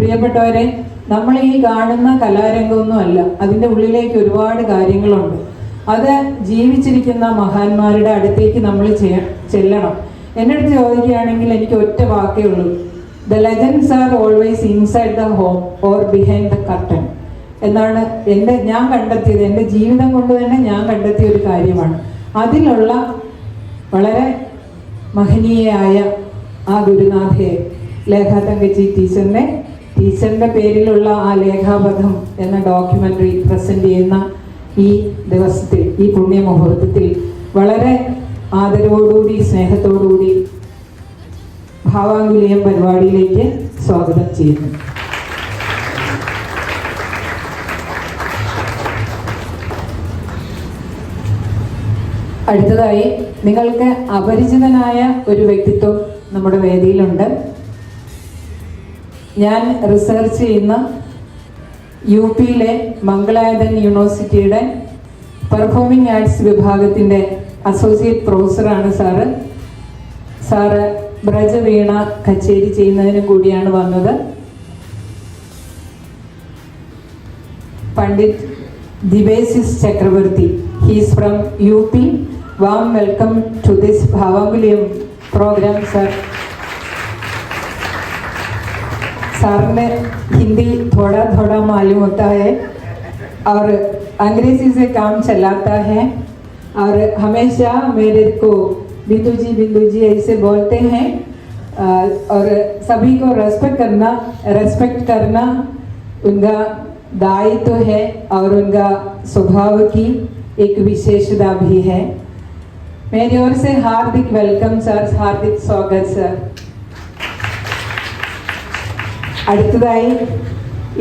പ്രിയപ്പെട്ടവരെ, നമ്മൾ ഈ കാണുന്ന കലാരംഗമൊന്നും അല്ല, അതിൻ്റെ ഉള്ളിലേക്ക് ഒരുപാട് കാര്യങ്ങളുണ്ട്. അത് ജീവിച്ചിരിക്കുന്ന മഹാന്മാരുടെ അടുത്തേക്ക് നമ്മൾ ചെല്ലണം. എൻ്റെ അടുത്ത് ചോദിക്കുകയാണെങ്കിൽ എനിക്ക് ഒറ്റ വാക്കേ ഉള്ളൂ: the legends are always inside the home or behind the curtain എന്നാണ് ഞാൻ കണ്ടെത്തിയത്. എൻ്റെ ജീവിതം കൊണ്ട് തന്നെ ഞാൻ കണ്ടെത്തിയ ഒരു കാര്യമാണ്. അതിലുള്ള വളരെ മഹനീയയായ ആ ഗുരുനാഥയെ, ലേഖ തങ്കച്ചി ടീച്ചറിൻ്റെ പേരിലുള്ള ആ ലേഖാപഥം എന്ന ഡോക്യുമെൻ്ററി പ്രസൻറ്റ് ചെയ്യുന്ന ഈ ദിവസത്തിൽ, ഈ പുണ്യമുഹൂർത്തത്തിൽ വളരെ ആദരവോടുകൂടി സ്നേഹത്തോടുകൂടി ഭാവാങ്കുലിയം പരിപാടിയിലേക്ക് സ്വാഗതം ചെയ്യുന്നു. അടുത്തതായി നിങ്ങൾക്ക് അപരിചിതനായ ഒരു വ്യക്തിത്വം നമ്മുടെ വേദിയിലുണ്ട്. ഞാൻ റിസർച്ച് ചെയ്യുന്ന UP-യിലെ മംഗളായതൻ യൂണിവേഴ്സിറ്റിയുടെ പെർഫോമിംഗ് ആർട്സ് വിഭാഗത്തിൻ്റെ അസോസിയേറ്റ് പ്രൊഫസറാണ് സാറ് ബ്രജവീണ കച്ചേരി ചെയ്യുന്നതിന് കൂടിയാണ് വന്നത്. പണ്ഡിറ്റ് ദിവേശിസ് ചക്രവർത്തി, he is from UP. Warm welcome to this Bhavanguliam program, sir. Sir ने हिंदी थोड़ा थोड़ा मालूम होता है और अंग्रेजी से काम चलाता है और हमेशा मेरे को बिंदु जी ऐसे बोलते हैं और सभी को रेस्पेक्ट करना उनका दायित्व है और उनका स्वभाव की एक विशेषता भी है. मेरी ओर से हार्दिक वेलकम सर, हार्दिक स्वागत सर. അടുത്തതായി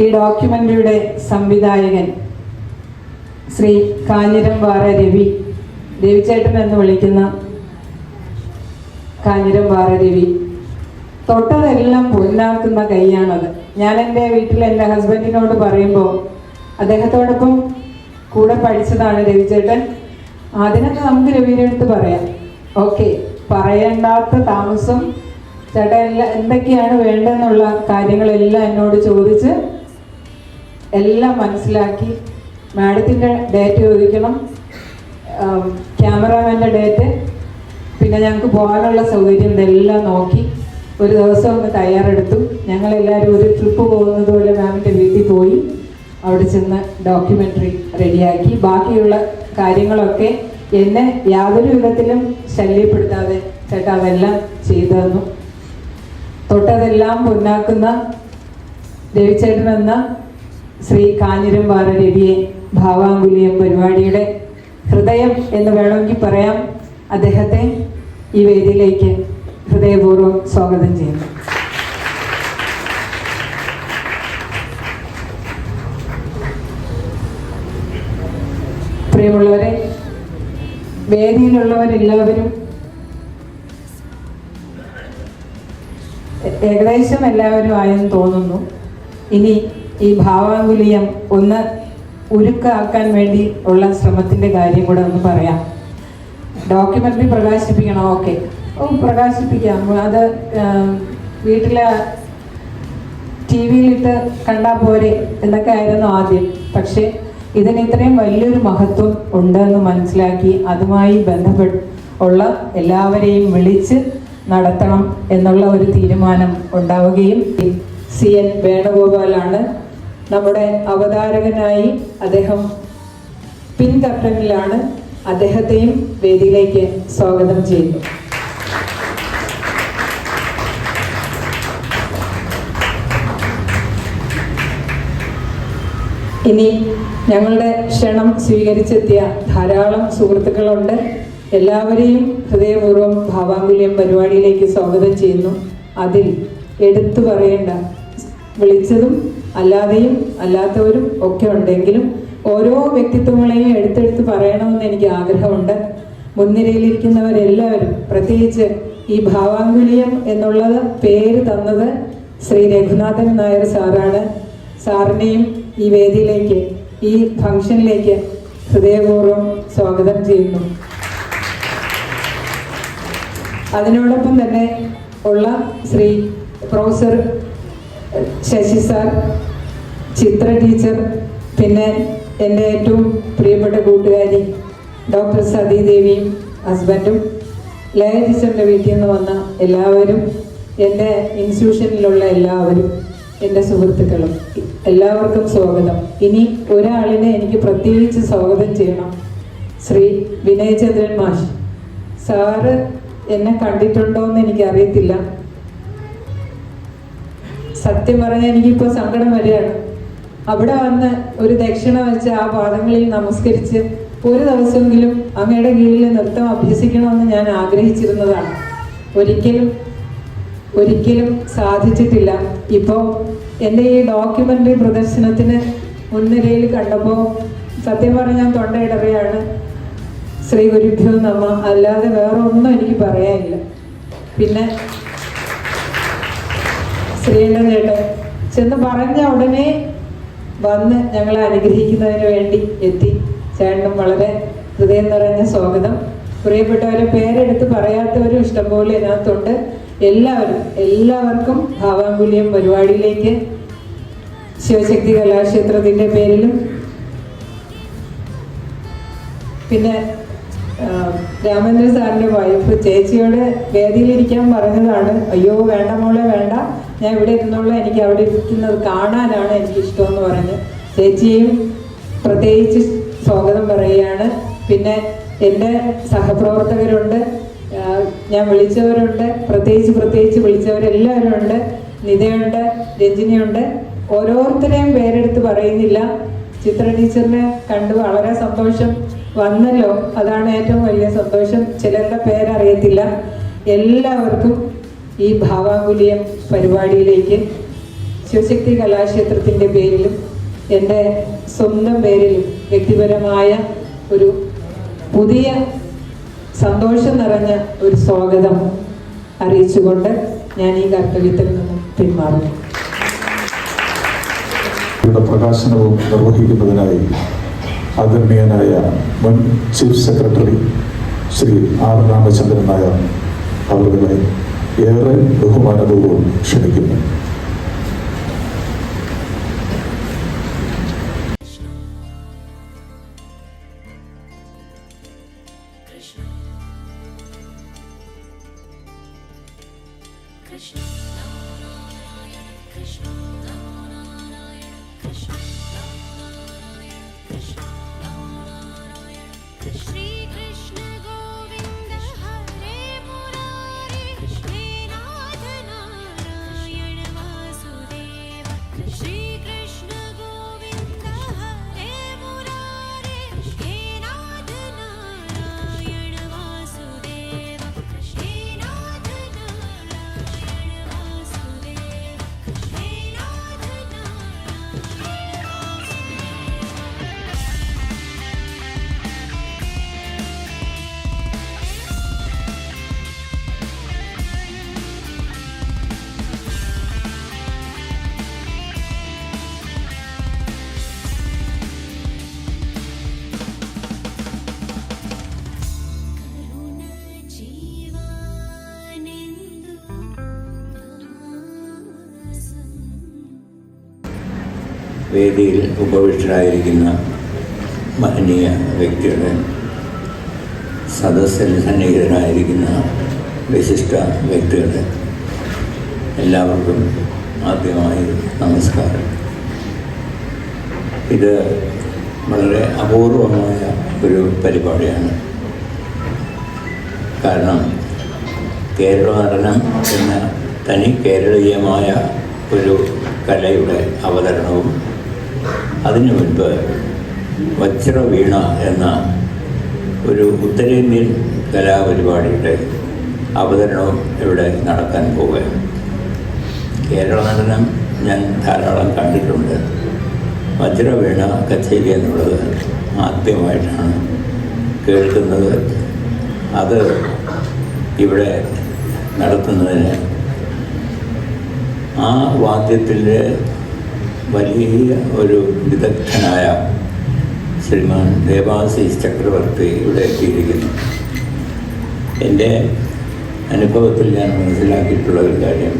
ഈ ഡോക്യുമെൻ്ററിയുടെ സംവിധായകൻ ശ്രീ കാഞ്ഞിരംപാറ രവിചേട്ടൻ എന്ന് വിളിക്കുന്ന കാഞ്ഞിരംപാറ രവി. തൊട്ടതെല്ലാം പൊന്നാക്കുന്ന കൈയാണത്. ഞാൻ എൻ്റെ വീട്ടിൽ എൻ്റെ ഹസ്ബൻഡിനോട് പറയുമ്പോൾ അദ്ദേഹത്തോടൊപ്പം കൂടെ പഠിച്ചതാണ് രവിചേട്ടൻ. അതിനൊക്കെ നമുക്ക് രവിയുടെ അടുത്ത് പറയാം. ഓക്കെ, പറയേണ്ടാത്ത താമസം ചേട്ടാ എന്തൊക്കെയാണ് വേണ്ടതെന്നുള്ള കാര്യങ്ങളെല്ലാം എന്നോട് ചോദിച്ച് എല്ലാം മനസ്സിലാക്കി. മാഡത്തിൻ്റെ ഡേറ്റ് ചോദിക്കണം, ക്യാമറാമാൻ്റെ ഡേറ്റ്, പിന്നെ ഞങ്ങൾക്ക് പോകാനുള്ള സൗകര്യം ഇതെല്ലാം നോക്കി ഒരു ദിവസം ഒന്ന് തയ്യാറെടുത്തു. ഞങ്ങളെല്ലാവരും ഒരു ട്രിപ്പ് പോകുന്നത് പോലെ മാമിൻ്റെ വീട്ടിൽ പോയി അവിടെ ചെന്ന് ഡോക്യുമെൻ്ററി റെഡിയാക്കി. ബാക്കിയുള്ള കാര്യങ്ങളൊക്കെ എന്നെ യാതൊരു വിധത്തിലും ശല്യപ്പെടുത്താതെ ചേട്ടാ അതെല്ലാം ചെയ്തു തന്നു. തൊട്ടതെല്ലാം പൊന്നാക്കുന്ന രവിചേട്ടൻ എന്ന ശ്രീ കാഞ്ഞിരംപാറ രവിയെ ഭാവാങ്കുലിയം പരിപാടിയുടെ ഹൃദയം എന്ന് വേണമെങ്കിൽ പറയാം, അദ്ദേഹത്തെ ഈ വേദിയിലേക്ക് ഹൃദയപൂർവ്വം സ്വാഗതം ചെയ്യുന്നു. പ്രിയമുള്ളവരെ, വേദിയിലുള്ളവരെല്ലാവരും ഏകദേശം എല്ലാവരും ആയെന്ന് തോന്നുന്നു. ഇനി ഈ ഭാവാങ്കുലിയം ഒന്ന് ഉരുക്കാക്കാൻ വേണ്ടി ഉള്ള ശ്രമത്തിൻ്റെ കാര്യം കൂടെ ഒന്ന് പറയാം. ഡോക്യുമെൻ്ററി പ്രകാശിപ്പിക്കണം. ഓക്കെ, പ്രകാശിപ്പിക്കാം. അത് വീട്ടിലെ TV-യിലിട്ട് കണ്ടാൽ പോരെ എന്നൊക്കെ ആയിരുന്നു ആദ്യം. പക്ഷേ ഇതിന് ഇത്രയും വലിയൊരു മഹത്വം ഉണ്ടെന്ന് മനസ്സിലാക്കി അതുമായി ബന്ധപ്പെട്ടുള്ള എല്ലാവരെയും വിളിച്ച് നടത്തണം എന്നുള്ള ഒരു തീരുമാനം ഉണ്ടാവുകയും CN വേണുഗോപാലാണ് നമ്മുടെ അവതാരകനായി. അദ്ദേഹം പിൻ കർട്ടനിലാണ്. അദ്ദേഹത്തെയും വേദിയിലേക്ക് സ്വാഗതം ചെയ്യുന്നു. ഇനി ഞങ്ങളുടെ ക്ഷണം സ്വീകരിച്ചെത്തിയ ധാരാളം സുഹൃത്തുക്കളുണ്ട്. എല്ലാവരെയും ഹൃദയപൂർവ്വം ഭാവാങ്കുലിയം പരിപാടിയിലേക്ക് സ്വാഗതം ചെയ്യുന്നു. അതിൽ എടുത്തു പറയേണ്ട, വിളിച്ചതും അല്ലാതെയും അല്ലാത്തവരും ഒക്കെ ഉണ്ടെങ്കിലും ഓരോ വ്യക്തിത്വങ്ങളെയും എടുത്തെടുത്ത് പറയണമെന്ന് എനിക്ക് ആഗ്രഹമുണ്ട്. മുൻനിരയിലിരിക്കുന്നവരെല്ലാവരും, പ്രത്യേകിച്ച് ഈ ഭാവാങ്കുലിയം എന്നുള്ളത് പേര് തന്നത് ശ്രീ രഘുനാഥൻ നായർ സാറാണ്. സാറിനെയും ഈ വേദിയിലേക്ക്, ഈ ഫംഗ്ഷനിലേക്ക് ഹൃദയപൂർവ്വം സ്വാഗതം ചെയ്യുന്നു. അതിനോടൊപ്പം തന്നെ ഉള്ള ശ്രീ പ്രൊഫസർ ശശി സാർ, ചിത്ര ടീച്ചർ, പിന്നെ എൻ്റെ ഏറ്റവും പ്രിയപ്പെട്ട കൂട്ടുകാരി ഡോക്ടർ സതീദേവിയും ഹസ്ബൻഡും, ലയ ടീച്ചറിൻ്റെ വീട്ടിൽ നിന്ന് വന്ന എല്ലാവരും, എൻ്റെ ഇൻസ്റ്റിറ്റ്യൂഷനിലുള്ള എല്ലാവരും, എൻ്റെ സുഹൃത്തുക്കളും, എല്ലാവർക്കും സ്വാഗതം. ഇനി ഒരാളിനെ എനിക്ക് പ്രത്യേകിച്ച് സ്വാഗതം ചെയ്യണം. ശ്രീ വിനയചന്ദ്രൻ മാഷ് സാറ് എന്നെ കണ്ടിട്ടുണ്ടോ എന്ന് എനിക്കറിയത്തില്ല. സത്യം പറഞ്ഞാൽ എനിക്കിപ്പോൾ സങ്കടം വരികയാണ്. അവിടെ വന്ന് ഒരു ദക്ഷിണ വെച്ച് ആ പാദങ്ങളിൽ നമസ്കരിച്ച് ഒരു ദിവസമെങ്കിലും അങ്ങയുടെ കീഴിൽ നൃത്തം അഭ്യസിക്കണമെന്ന് ഞാൻ ആഗ്രഹിച്ചിരുന്നതാണ്. ഒരിക്കലും സാധിച്ചിട്ടില്ല. ഇപ്പോൾ എൻ്റെ ഈ ഡോക്യുമെൻ്ററി പ്രദർശനത്തിന് മുൻനിരയിൽ കണ്ടപ്പോൾ സത്യം പറഞ്ഞാൽ തൊണ്ടയിടറിയാണ്. ശ്രീ ഗുരുഭ്യോ നമ, അല്ലാതെ വേറെ ഒന്നും എനിക്ക് പറയാനില്ല. പിന്നെ ശ്രീയുടെ ചേട്ടൻ ചെന്ന് പറഞ്ഞ ഉടനെ വന്ന് ഞങ്ങളെ അനുഗ്രഹിക്കുന്നതിന് വേണ്ടി എത്തി. ചേട്ടനും വളരെ ഹൃദയം നിറഞ്ഞ സ്വാഗതം. പ്രിയപ്പെട്ടവരെ പേരെടുത്ത് പറയാത്തവരും ഇഷ്ടംപോലെ ഇതിനകത്തുണ്ട്. എല്ലാവർക്കും ഭാവാങ്കുല്യം പരിപാടിയിലേക്ക് ശിവശക്തി കലാക്ഷേത്രത്തിൻ്റെ പേരിലും പിന്നെ രാമേന്ദ്രൻ സാറിൻ്റെ വൈഫ് ചേച്ചിയോട് വേദിയിലിരിക്കാൻ പറഞ്ഞതാണ്. അയ്യോ വേണ്ട മോളെ വേണ്ട, ഞാൻ ഇവിടെ ഇരുന്നുള്ള, എനിക്ക് അവിടെ ഇരിക്കുന്നത് കാണാനാണ് എനിക്കിഷ്ടമെന്ന് പറഞ്ഞ് ചേച്ചിയെയും പ്രത്യേകിച്ച് സ്വാഗതം പറയുകയാണ്. പിന്നെ എൻ്റെ സഹപ്രവർത്തകരുണ്ട്, ഞാൻ വിളിച്ചവരുണ്ട്, പ്രത്യേകിച്ച് വിളിച്ചവരെല്ലാവരും ഉണ്ട്. നിതയുണ്ട്, രഞ്ജിനിയുണ്ട്, ഓരോരുത്തരെയും പേരെടുത്ത് പറയുന്നില്ല. ചിത്ര ടീച്ചറിനെ കണ്ട് വളരെ സന്തോഷം. വന്നല്ലോ, അതാണ് ഏറ്റവും വലിയ സന്തോഷം. ചിലരുടെ പേരറിയത്തില്ല. എല്ലാവർക്കും ഈ ഭാവാങ്കുല്യം പരിപാടിയിലേക്ക് ശിവശക്തി കലാക്ഷേത്രത്തിൻ്റെ പേരിലും എൻ്റെ സ്വന്തം പേരിലും വ്യക്തിപരമായ ഒരു പുതിയ സന്തോഷം നിറഞ്ഞ ഒരു സ്വാഗതം അറിയിച്ചുകൊണ്ട് ഞാൻ ഈ കർത്തവ്യത്തിൽ നിന്നും പിന്മാറുന്നു. പ്രകാശനവും നിർവഹിക്കുന്നതിനായി ആദരണീയനായ മുൻ chief secretary Shri R Ramachandran Nair അവരുടെ ഏറെ ബഹുമാനപൂർവ്വം ക്ഷണിക്കുന്നു. വേദിയിൽ ഉപവിഷ്ടരായിരിക്കുന്ന മഹനീയ വ്യക്തിയുടെ സദസ്സിൽ സന്നിഹിതരായിരിക്കുന്ന വിശിഷ്ട വ്യക്തികളുടെ എല്ലാവർക്കും ആദ്യമായി നമസ്കാരം. ഇത് വളരെ അപൂർവമായ ഒരു പരിപാടിയാണ്. കാരണം കേരള നടനം എന്ന തനി കേരളീയമായ ഒരു കലയുടെ അവതരണവും അതിനു മുൻപ് വജ്രവീണ എന്ന ഒരു ഉത്തരേന്ത്യൻ കലാപരിപാടിയുടെ അവതരണവും ഇവിടെ നടക്കാൻ പോവുകയാണ്. കേരള നടനം ഞാൻ ധാരാളം കണ്ടിട്ടുണ്ട്. വജ്രവീണ കച്ചേരി എന്നുള്ളത് ആദ്യമായിട്ടാണ് കേൾക്കുന്നത്. അത് ഇവിടെ നടത്തുന്നതിന് ആ വാദ്യത്തിൻ്റെ വലിയ ഒരു വിദഗ്ധനായ ശ്രീമാൻ ദേവാശീസ് ചക്രവർത്തി ഇവിടെ എത്തിയിരിക്കുന്നു. എൻ്റെ അനുഭവത്തിൽ ഞാൻ മനസ്സിലാക്കിയിട്ടുള്ള ഒരു കാര്യം,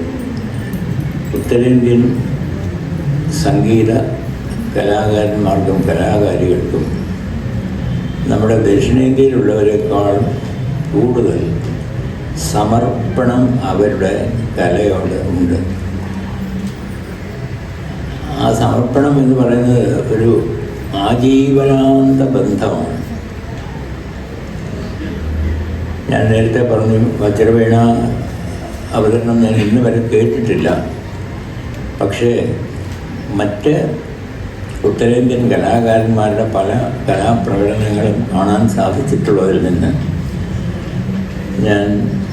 ഉത്തരേന്ത്യൻ സംഗീത കലാകാരന്മാർക്കും കലാകാരികൾക്കും നമ്മുടെ ദക്ഷിണേന്ത്യയിലുള്ളവരെക്കാൾ കൂടുതൽ സമർപ്പണം അവരുടെ കലയോട് ഉണ്ട്. ആ സമർപ്പണം എന്ന് പറയുന്നത് ഒരു ആജീവനാന്ത ബന്ധമാണ്. ഞാൻ നേരത്തെ പറഞ്ഞു, വജ്രവീണ അവതരണം ഞാൻ ഇന്ന് വരെ കേട്ടിട്ടില്ല. പക്ഷേ മറ്റ് ഉത്തരേന്ത്യൻ കലാകാരന്മാരുടെ പല കലാപ്രകടനങ്ങളും കാണാൻ സാധിച്ചിട്ടുള്ളതിൽ നിന്ന് ഞാൻ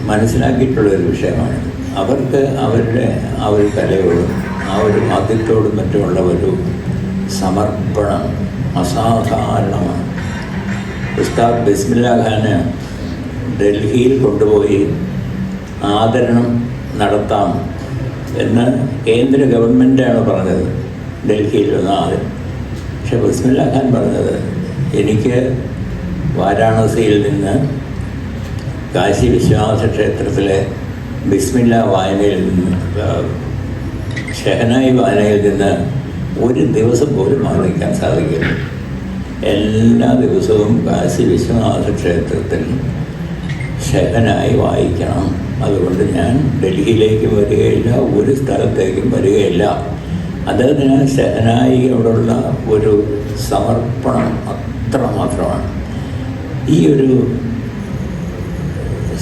മനസ്സിലാക്കിയിട്ടുള്ളൊരു വിഷയമാണ്. അവർക്ക് അവരുടെ ആ ഒരു കലയോടും ആ ഒരു വാദ്യത്തോടും മറ്റുമുള്ള ഒരു സമർപ്പണം അസാധാരണമാണ്. ഉസ്താദ് ബിസ്മില്ലാ ഖാന് ഡൽഹിയിൽ കൊണ്ടുപോയി ആദരണം നടത്താം എന്ന് കേന്ദ്ര ഗവൺമെൻറ്റാണ് പറഞ്ഞത്, ഡൽഹിയിൽ വന്ന ആദ്യം. പക്ഷെ ബിസ്മില്ലാ ഖാൻ പറഞ്ഞത്, എനിക്ക് വാരാണസിയിൽ നിന്ന് കാശി വിശ്വനാഥ ക്ഷേത്രത്തിലെ ബിസ്മില്ലാ വായനയിൽ നിന്ന്, ഷെഹനായി വായനയിൽ നിന്ന് ഒരു ദിവസം പോലും മാറിക്കാൻ സാധിക്കില്ല. എല്ലാ ദിവസവും കാശി വിശ്വനാഥ ക്ഷേത്രത്തിൽ ഷെഹനായി വായിക്കണം. അതുകൊണ്ട് ഞാൻ ഡൽഹിയിലേക്ക് വരികയില്ല, ഒരു സ്ഥലത്തേക്കും വരികയില്ല. അദ്ദേഹത്തിന് ഷെഹനായിയോടുള്ള ഒരു സമർപ്പണം അത്രമാത്രമാണ്. ഈ ഒരു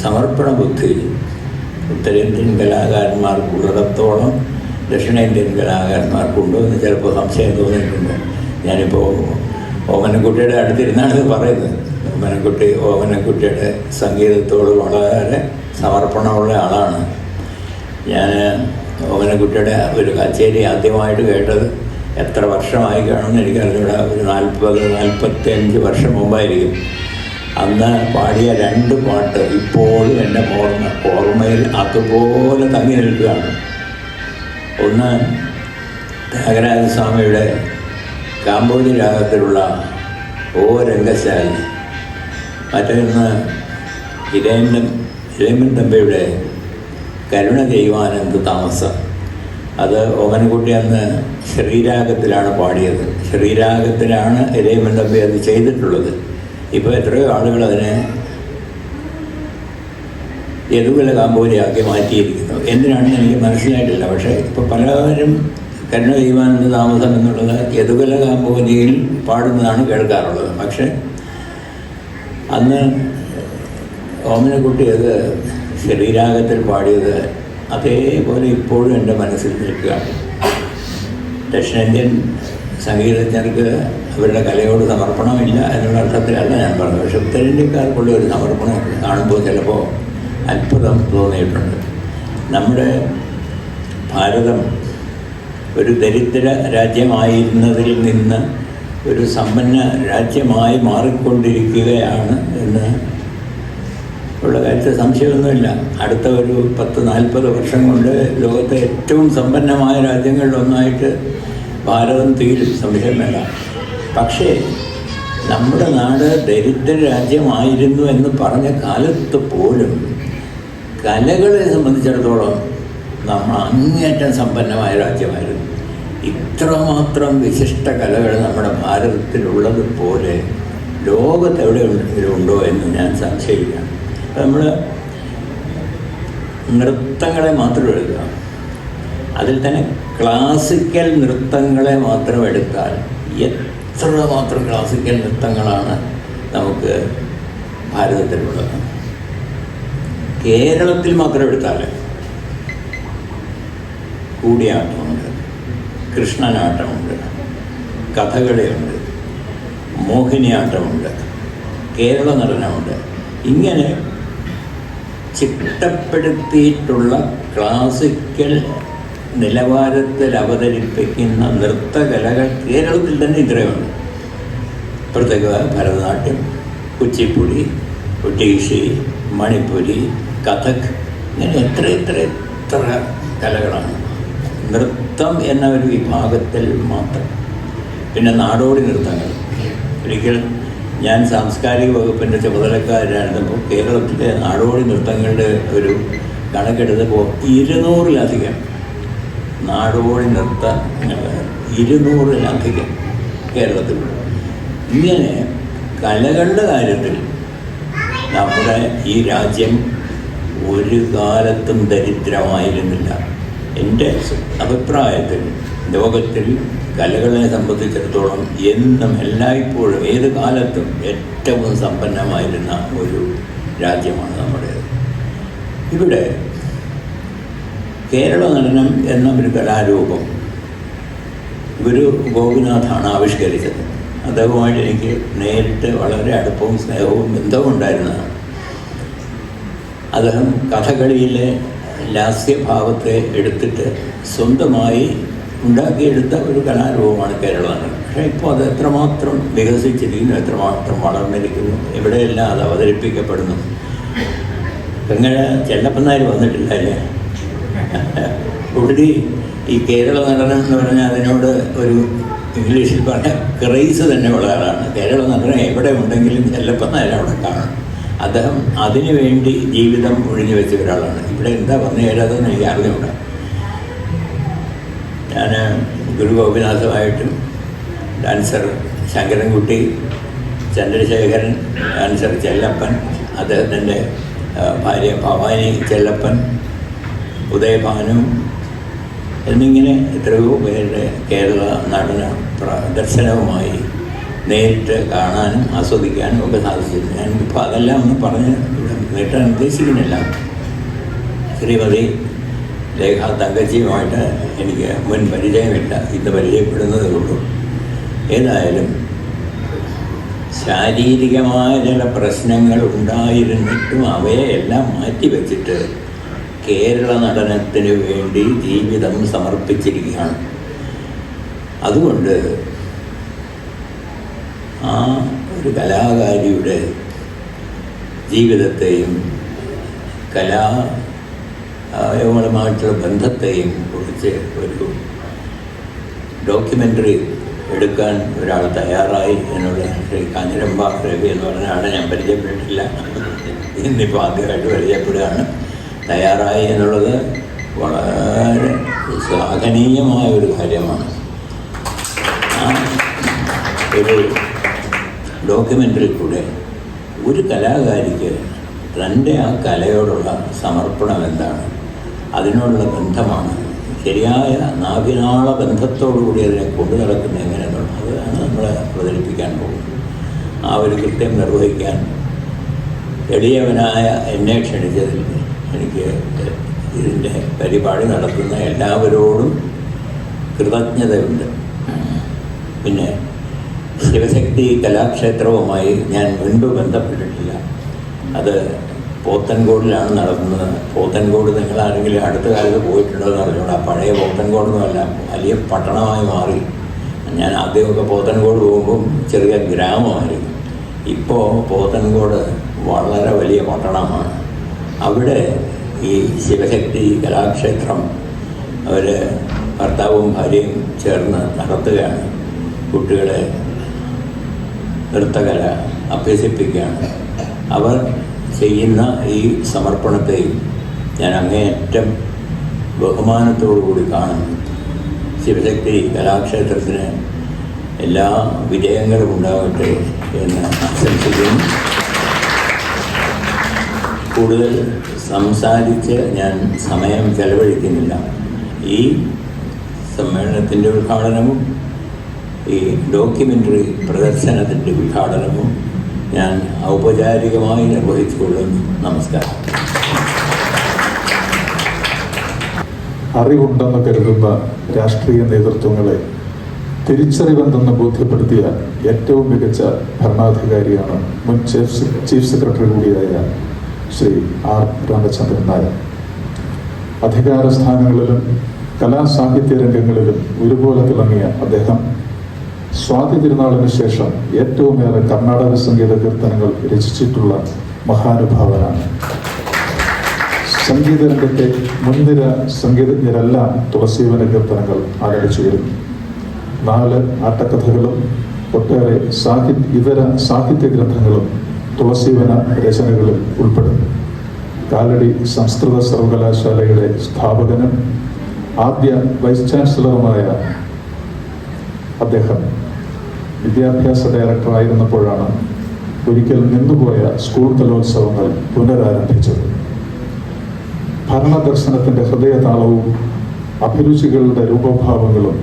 സമർപ്പണ ബുദ്ധി ഉത്തരേന്ത്യൻ കലാകാരന്മാർക്കുള്ളിടത്തോളം ദക്ഷിണേന്ത്യൻ കലാകാരന്മാർക്കുണ്ടോ എന്ന് ചിലപ്പോൾ സംശയം തോന്നിയിട്ടുണ്ട്. ഞാനിപ്പോൾ ഓമനക്കുട്ടിയുടെ അടുത്തിരുന്നാണ് ഇത് പറയുന്നത്. ഓമനക്കുട്ടിയുടെ സംഗീതത്തോട് വളരെ സമർപ്പണമുള്ള ആളാണ്. ഞാൻ ഓമനക്കുട്ടിയുടെ ഒരു കച്ചേരി ആദ്യമായിട്ട് കേട്ടത് എത്ര വർഷമായി കാണുമെന്ന് എനിക്കറിഞ്ഞൂടാ, ഒരു 40-45 വർഷം മുമ്പായിരിക്കും. അന്ന് പാടിയ 2 പാട്ട് ഇപ്പോഴും എൻ്റെ ഓർമ്മയിൽ അതുപോലെ തങ്ങി നിൽക്കുകയാണ്. ഒന്ന് ത്യാഗരാജസ്വാമിയുടെ കാമ്പോജി രാഗത്തിലുള്ള ഓ രംഗശാലി, മറ്റൊന്ന് ഇലയമ്മൻ തമ്പിയുടെ കരുണ ചെയ്യുവാനെന്ത് താമസം. അത് ഓമനക്കുട്ടി അന്ന് ശ്രീരാഗത്തിലാണ് പാടിയത്. ശ്രീരാഗത്തിലാണ് ഇലയമ്മൻ തമ്പി അത് ചെയ്തിട്ടുള്ളത്. ഇപ്പോൾ എത്രയോ ആളുകൾ അതിനെ യദുകുല കാമ്പോജിയാക്കി മാറ്റിയിരിക്കുന്നു. എന്തിനാണെന്ന് എനിക്ക് മനസ്സിലായിട്ടില്ല. പക്ഷേ ഇപ്പോൾ പലരും കരുണ ചെയ്യുവാനെന്ത് താമസം എന്നുള്ളത് യദുകുല കാമ്പോജിയിൽ പാടുന്നതാണ് കേൾക്കാറുള്ളത്. പക്ഷേ അന്ന് ഓമനക്കുട്ടി അത് ശ്രീരാഗത്തിൽ പാടിയത് അതേപോലെ ഇപ്പോഴും എൻ്റെ മനസ്സിൽ നിൽക്കുകയാണ്. ദക്ഷിണേന്ത്യൻ സംഗീതജ്ഞർക്ക് അവരുടെ കലയോട് സമർപ്പണമില്ല എന്നുള്ള അർത്ഥത്തിലല്ല ഞാൻ പറഞ്ഞത്. പക്ഷെ ഉത്തരേന്ത്യക്കാർക്കുള്ള ഒരു സമർപ്പണം കാണുമ്പോൾ ചിലപ്പോൾ അത്ഭുതം തോന്നിയിട്ടുണ്ട്. നമ്മുടെ ഭാരതം ഒരു ദരിദ്ര രാജ്യമായിരുന്നതിൽ നിന്ന് ഒരു സമ്പന്ന രാജ്യമായി മാറിക്കൊണ്ടിരിക്കുകയാണ് എന്ന് ഉള്ള കാര്യത്തിൽ സംശയമൊന്നുമില്ല. അടുത്ത ഒരു 10-40 വർഷം കൊണ്ട് ലോകത്തെ ഏറ്റവും സമ്പന്നമായ രാജ്യങ്ങളിലൊന്നായിട്ട് ഭാരതം തീരും, സംശയം വേണ്ട. പക്ഷേ നമ്മുടെ നാട് ദരിദ്ര രാജ്യമായിരുന്നു എന്ന് പറഞ്ഞ കാലത്ത് പോലും കലകളെ സംബന്ധിച്ചിടത്തോളം നമ്മൾ അങ്ങേറ്റം സമ്പന്നമായ രാജ്യമായിരുന്നു. ഇത്രമാത്രം വിശിഷ്ട കലകൾ നമ്മുടെ ഭാരതത്തിലുള്ളതുപോലെ ലോകത്തെവിടെയെങ്കിലും ഉണ്ടോ എന്ന് ഞാൻ സംശയിക്കുകയാണ്. അപ്പം നമ്മൾ നൃത്തങ്ങളെ മാത്രം എടുക്കുക, അതിൽ തന്നെ ക്ലാസിക്കൽ നൃത്തങ്ങളെ മാത്രം എടുത്താൽ എത്രമാത്രം ക്ലാസിക്കൽ നൃത്തങ്ങളാണ് നമുക്ക് ഭാരതത്തിലുള്ളത്. കേരളത്തിൽ മാത്രം എടുത്താൽ കൂടിയാട്ടമുണ്ട്, കൃഷ്ണനാട്ടമുണ്ട്, കഥകളിയുണ്ട്, മോഹിനിയാട്ടമുണ്ട്, കേരള നടനമുണ്ട്. ഇങ്ങനെ ചിട്ടപ്പെടുത്തിയിട്ടുള്ള ക്ലാസിക്കൽ നിലവാരത്തിൽ അവതരിപ്പിക്കുന്ന നൃത്തകലകൾ കേരളത്തിൽ തന്നെ ഇത്രയുണ്ട്. പ്രത്യേക ഭരതനാട്യം, കുച്ചിപ്പുടി, ഒഡീഷി, മണിപ്പുരി, കഥക്, ഇങ്ങനെ എത്ര കലകളാണ് നൃത്തം എന്ന ഒരു വിഭാഗത്തിൽ മാത്രം. പിന്നെ നാടോടി നൃത്തങ്ങൾ. ഒരിക്കൽ ഞാൻ സാംസ്കാരിക വകുപ്പിൻ്റെ ചുമതലക്കാരായിരുന്നപ്പോൾ കേരളത്തിലെ നാടോടി നൃത്തങ്ങളുടെ ഒരു കണക്കെടുത്തപ്പോൾ 200-ലധികം നാടോടി നൃത്തങ്ങൾ 200-ലധികം കേരളത്തിലുണ്ട്. ഇങ്ങനെ കലകളുടെ കാര്യത്തിൽ നമ്മുടെ ഈ രാജ്യം ഒരു കാലത്തും ദരിദ്രമായിരുന്നില്ല. എൻ്റെ അഭിപ്രായത്തിൽ ലോകത്തിൽ കലകളെ സംബന്ധിച്ചിടത്തോളം എന്നും എല്ലായ്പ്പോഴും ഏത് കാലത്തും ഏറ്റവും സമ്പന്നമായിരുന്ന ഒരു രാജ്യമാണ് നമ്മുടേത്. ഇവിടെ കേരള നടനം എന്ന ഒരു കലാരൂപം ഗുരു ഗോപിനാഥാണ് ആവിഷ്കരിച്ചത്. അദ്ദേഹവുമായിട്ട് എനിക്ക് നേരിട്ട് വളരെ അടുപ്പവും സ്നേഹവും ബന്ധവും ഉണ്ടായിരുന്നതാണ്. അദ്ദേഹം കഥകളിയിലെ ലാസ്യഭാവത്തെ എടുത്തിട്ട് സ്വന്തമായി ഉണ്ടാക്കിയെടുത്ത ഒരു കലാരൂപമാണ് കേരള നടനം. പക്ഷേ ഇപ്പോൾ അത് എത്രമാത്രം വികസിച്ചിരിക്കുന്നു, എത്രമാത്രം വളർന്നിരിക്കുന്നു, എവിടെയെല്ലാം അത് അവതരിപ്പിക്കപ്പെടുന്നു. പെങ്ങളെ ചെല്ലപ്പൻ നായർ വന്നിട്ടില്ല അല്ലേ? ഉടനെ ഈ കേരള നടനം എന്ന് പറഞ്ഞാൽ അതിനോട് ഒരു ഇംഗ്ലീഷിൽ പറഞ്ഞ ക്രൈസ് തന്നെ ഉള്ള ആളാണ്. കേരള നടനം എവിടെ ഉണ്ടെങ്കിലും ചെല്ലപ്പൻ നായർ അവിടെ കാണും. അദ്ദേഹം അതിനു വേണ്ടി ജീവിതം ഒഴിഞ്ഞു വെച്ച ഒരാളാണ്. ഇവിടെ എന്താ പറഞ്ഞു തരാതെന്ന് എനിക്ക് അറിഞ്ഞുകൂടാ. ഞാൻ ഗുരു ഗോപിനാഥുമായിട്ടും ഡാൻസർ ശങ്കരൻകുട്ടി, ചന്ദ്രശേഖരൻ, ഡാൻസർ ചെല്ലപ്പൻ, അദ്ദേഹത്തിൻ്റെ ഭാര്യ ഭവാനി ചെല്ലപ്പൻ, ഉദയഭാനു എന്നിങ്ങനെ എത്രയോ പേരുടെ കേരള നടന പ്രദർശനവുമായി നേരിട്ട് കാണാനും ആസ്വദിക്കാനും ഒക്കെ സാധിച്ചിരുന്നു. ഞാനിപ്പോൾ അതെല്ലാം ഒന്ന് പറഞ്ഞ് നീട്ടാൻ ഉദ്ദേശിക്കുന്നില്ല. ശ്രീമതി ലേഖ തങ്കച്ചിയുമായിട്ട് എനിക്ക് മുൻ പരിചയമില്ല, ഇന്ന് പരിചയപ്പെടുന്നതേ ഉള്ളൂ. ഏതായാലും ശാരീരികമായ ചില പ്രശ്നങ്ങൾ ഉണ്ടായിരുന്നിട്ടും അവയെല്ലാം മാറ്റിവെച്ചിട്ട് കേരള നടനത്തിന് വേണ്ടി ജീവിതം സമർപ്പിച്ചിരിക്കുകയാണ്. അതുകൊണ്ട് ആ ഒരു കലാകാരിയുടെ ജീവിതത്തെയും കലാവുമായിട്ടുള്ള ബന്ധത്തെയും കുറിച്ച് ഒരു ഡോക്യുമെൻ്ററി എടുക്കാൻ ഒരാൾ തയ്യാറായി എന്നുള്ള ശ്രീ കാഞ്ഞിരമ്പ രവി എന്ന് പറഞ്ഞ ആളെ ഞാൻ പരിചയപ്പെട്ടിട്ടില്ല, ഇന്നിപ്പോൾ ആദ്യമായിട്ട് പരിചയപ്പെടുകയാണ്. തയ്യാറായി എന്നുള്ളത് വളരെ ശ്ലാഘനീയമായ ഒരു കാര്യമാണ്. ആ ഒരു ഡോക്യുമെൻ്ററി കൂടെ ഒരു കലാകാരിക്ക് തൻ്റെ ആ കലയോടുള്ള സമർപ്പണം എന്താണ്, അതിനോടുള്ള ബന്ധമാണ്, ശരിയായ നാഭിനാള ബന്ധത്തോടുകൂടി അതിനെ കൊണ്ടു നടക്കുന്ന എങ്ങനെയെന്നുള്ളത് അതാണ് നമ്മൾ അവതരിപ്പിക്കാൻ പോകുന്നത്. ആ ഒരു കൃത്യം നിർവഹിക്കാൻ എളിയവനായ എന്നെ ക്ഷണിച്ചതിൽ എനിക്ക് ഇതിൻ്റെ പരിപാടി നടത്തുന്ന എല്ലാവരോടും കൃതജ്ഞതയുണ്ട്. പിന്നെ ശിവശക്തി കലാക്ഷേത്രവുമായി ഞാൻ മുൻപ് ബന്ധപ്പെട്ടിട്ടില്ല. അത് പോത്തൻകോടിലാണ് നടക്കുന്നത്. പോത്തൻകോട് നിങ്ങൾ ആരെങ്കിലും അടുത്ത കാലത്ത് പോയിട്ടുണ്ടോ എന്ന് അറിഞ്ഞൂടാ. പഴയ പോത്തൻകോടൊന്നുമല്ല, വലിയ പട്ടണമായി മാറി. ഞാൻ ആദ്യമൊക്കെ പോത്തൻകോട് പോകുമ്പം ചെറിയ ഗ്രാമമായിരുന്നു. ഇപ്പോൾ പോത്തൻകോട് വളരെ വലിയ പട്ടണമാണ്. അവിടെ ഈ ശിവശക്തി കലാക്ഷേത്രം അവർ ഭർത്താവും ഭാര്യയും ചേർന്ന് നടത്തുകയാണ്. കുട്ടികളെ നൃത്തകല അഭ്യസിപ്പിക്കുകയാണ്. അവർ ചെയ്യുന്ന ഈ സമർപ്പണത്തെയും ഞാൻ അങ്ങേയറ്റം ബഹുമാനത്തോടുകൂടി കാണുന്നു. ശിവശക്തി കലാക്ഷേത്രത്തിന് എല്ലാ വിജയങ്ങളും ഉണ്ടാകട്ടെ എന്ന് ആശംസിക്കുന്നു. കൂടുതൽ സംസാരിച്ച് ഞാൻ സമയം ചെലവഴിക്കുന്നില്ല. ഈ സമ്മേളനത്തിൻ്റെ ഉദ്ഘാടനവും ഈ ഡോക്യുമെൻ്ററി പ്രദർശനത്തിൻ്റെ ഉദ്ഘാടനവും ഞാൻ ഔപചാരികമായി നിർവഹിച്ചുകൊള്ളുന്നു. നമസ്കാരം. അറിവുണ്ടെന്ന് കരുതുന്ന രാഷ്ട്രീയ നേതൃത്വങ്ങളെ തിരിച്ചറിവെന്തെന്ന് ബോധ്യപ്പെടുത്തിയ ഏറ്റവും മികച്ച ഭരണാധികാരിയാണ് മുൻ ചീഫ് സെക്രട്ടറി കൂടിയായ ശ്രീ ആർ രാമചന്ദ്രൻ നായർ. അധികാര സ്ഥാനങ്ങളിലും കലാസാഹിത്യ രംഗങ്ങളിലും ഒരുപോലെ തിളങ്ങിയ അദ്ദേഹം സ്വാതി തിരുനാളിന് ശേഷം ഏറ്റവുമേറെ കർണാടക സംഗീത കീർത്തനങ്ങൾ രചിച്ചിട്ടുള്ള മഹാനുഭാവനാണ്. സംഗീത രംഗത്തെ മുൻനിര സംഗീതജ്ഞരെല്ലാം തുളസീവന കീർത്തനങ്ങൾ ആലപിച്ചു വരുന്നു. 4 ആട്ടക്കഥകളും ഒട്ടേറെ ഇതര സാഹിത്യ ഗ്രന്ഥങ്ങളും തുളസീവന രചനകളിൽ ഉൾപ്പെടുന്നു. കാലടി സംസ്കൃത സർവകലാശാലയുടെ സ്ഥാപകനും ആദ്യ വൈസ് ചാൻസലറുമായ അദ്ദേഹം വിദ്യാഭ്യാസ ഡയറക്ടറായിരുന്നപ്പോഴാണ് ഒരിക്കൽ നിന്നുപോയ സ്കൂൾ കലോത്സവങ്ങൾ പുനരാരംഭിച്ചത്. ഭരണദർശനത്തിൻ്റെ ഹൃദയതാളവും അഭിരുചികളുടെ രൂപഭാവങ്ങളും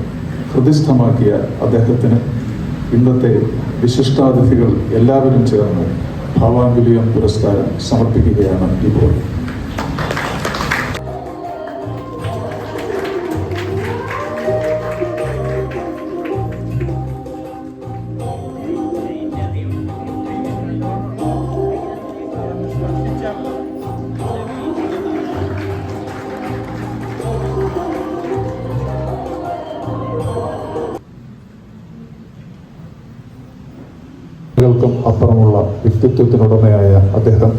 ഹൃദിസ്ഥമാക്കിയ അദ്ദേഹത്തിന് ഇന്നത്തെ വിശിഷ്ടാതിഥികൾ എല്ലാവരും ചേർന്ന് ഭാവാഞ്ജലിയം പുരസ്കാരം സമർപ്പിക്കുകയാണ് ഇപ്പോൾ. ൾക്കും അപ്പുറമുള്ള വ്യക്തിത്വത്തിനുടമയായ അദ്ദേഹം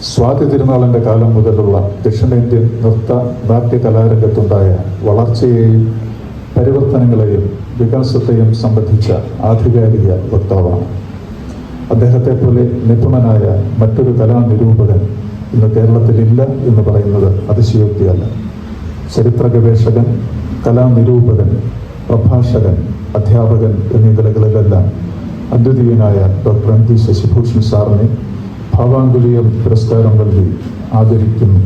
സ്വാതി തിരുനാളിൻ്റെ കാലം മുതലുള്ള ദക്ഷിണേന്ത്യൻ നൃത്ത നാട്യ കലാരംഗത്തുണ്ടായ വളർച്ചയെയും പരിവർത്തനങ്ങളെയും വികാസത്തെയും സംബന്ധിച്ച ആധികാരിക വക്താവാണ്. അദ്ദേഹത്തെ പോലെ നിപുണനായ മറ്റൊരു കലാനിരൂപകൻ ഇന്ന് കേരളത്തിലില്ല എന്ന് പറയുന്നത് അതിശയോക്തിയല്ല. ചരിത്ര ഗവേഷകൻ, കലാനിരൂപകൻ, പ്രഭാഷകൻ, അധ്യാപകൻ എന്നീ നിലകളിലെല്ലാം അദ്വിതീയനായ ഡോക്ടർ എം ടി ശശിഭൂഷൺ സാറിനെ ഭാവാഞ്ജലിയം പുരസ്കാരം നൽകി ആദരിക്കുന്നു.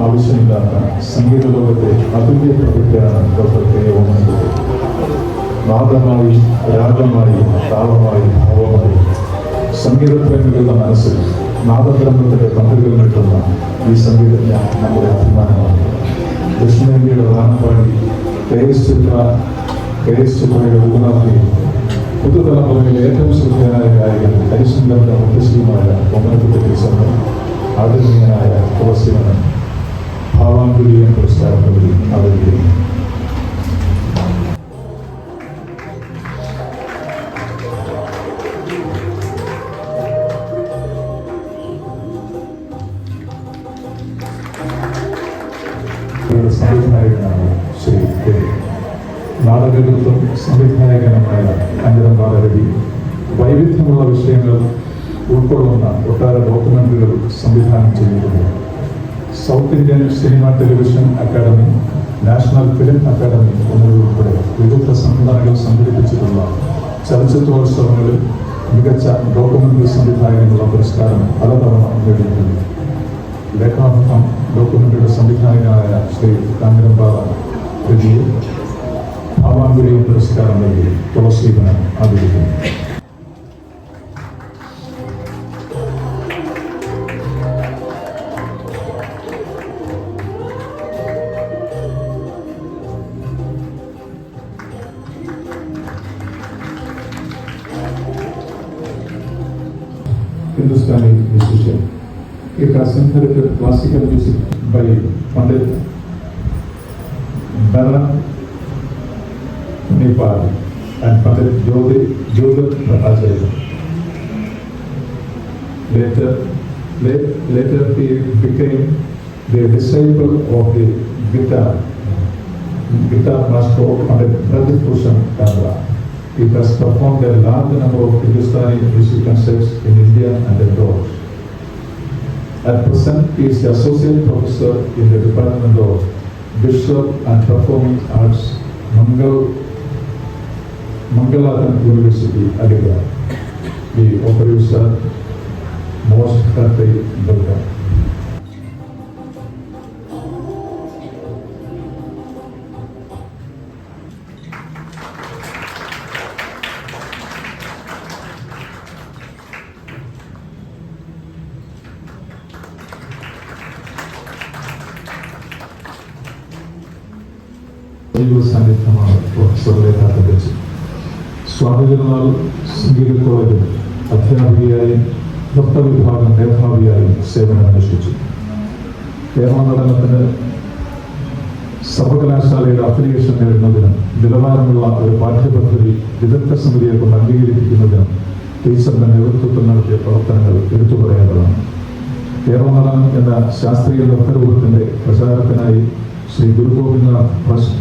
ആവശ്യമില്ലാത്ത സംഗീത ലോകത്തെ അതുല്യ പ്രതിഭയാണ് ഡോക്ടർ കെ ഓമനക്കുട്ടി. നാദമായി, രാഗമായി, താളമായി, ഭാവമായി സംഗീതപ്രേമികളുടെ മനസ്സിൽ നാദബ്രഹ്മത്തിന്റെ പന്തുകൾ നിൽക്കുന്ന ഈ സംഗീതജ്ഞ നമ്മുടെ അഭിമാനമാണ്. ദക്ഷിണേന്ത്യയുടെ വാനപ്പാടി കെ എസ് ചിത്രയുടെ ഉപനാഥിയും പുതുതലമുറയിലെ ഏറ്റവും ശ്രദ്ധേയനായ ഗായകൻ ഹരിശങ്കറിന്റെ മുത്തശ്ശിയുമായ ഓമനക്കുട്ടി ടീച്ചറിനും ആദരണീയനായ തുളസിവനും ഭാവാഞ്ജലിയം പുരസ്കാരം നൽകി ആദരിക്കുന്നു. സംവിധായകനാണ് ശ്രീ കെ. നാടകകൃത്തും സംവിധായകനുമായ അനിരമ്പാല രവി വൈവിധ്യമുള്ള വിഷയങ്ങൾ ഉൾക്കൊള്ളുന്ന ഒട്ടേറെ ഡോക്യുമെന്ററികൾ സംവിധാനം ചെയ്തിട്ടുണ്ട്. South Indian cinema television academy, National Film Academy എന്നിവയുൾപ്പെടെ വിവിധ സംഘടനകൾ സംഘടിപ്പിച്ചിട്ടുള്ള ചലച്ചിത്രോത്സവങ്ങളിൽ മികച്ച ഡോക്യുമെന്ററി സംവിധായകനുള്ള പുരസ്കാരം പലതവണ നേടിയിട്ടുണ്ട്. ലേഖാമുഖം ഡോക്യുമെന്ററിയുടെ സംവിധായകനായ ശ്രീ കാഞ്ഞിരമ്പാറ രവിയെ ഭാവാഞ്ജലിയം പുരസ്കാരം നൽകി തുളസീവനം ആദരിക്കുന്നു. Hindustani musician. He has inherited classical music by Pandit Bharat Nepal and Pandit Jyotir Acharya. Later he became the disciple of the guitar master Pandit Pradip Bhushan Kamra. He has performed a large number of Hindustani music concerts in India and abroad. At present, he is the Associate Professor in the Department of Visual and Performing Arts, Mangaladhan University, Aligarh. We offer you, sir, most hearty welcome. സാന്നിധ്യമാണ് പ്രൊഫസറുടെ കാത്തുവെച്ച്. സ്വാതി തിരുനാൾ സംഗീത കോളേജിൽ അധ്യാപികയായും നൃത്തവിഭാഗം മേധാവിയായും സേവനമനുഷ്ഠിച്ചു. കേരള നടനത്തിന് സർവകലാശാലയുടെ affiliation നേടുന്നതിനും നിലവാരമുള്ള ഒരു പാഠ്യപദ്ധതി വിദഗ്ധ സമിതിയെ കൊണ്ട് അംഗീകരിപ്പിക്കുന്നതിനും ടീച്ചറിന്റെ നേതൃത്വത്തിൽ നടത്തിയ പ്രവർത്തനങ്ങൾ എടുത്തു പറയേണ്ടതാണ്. കേരളനടനം എന്ന ശാസ്ത്രീയ നൃത്തരൂപത്തിന്റെ പ്രചാരത്തിനായി ശ്രീ ഗുരു ഗോപിനാഥ് ട്രസ്റ്റ്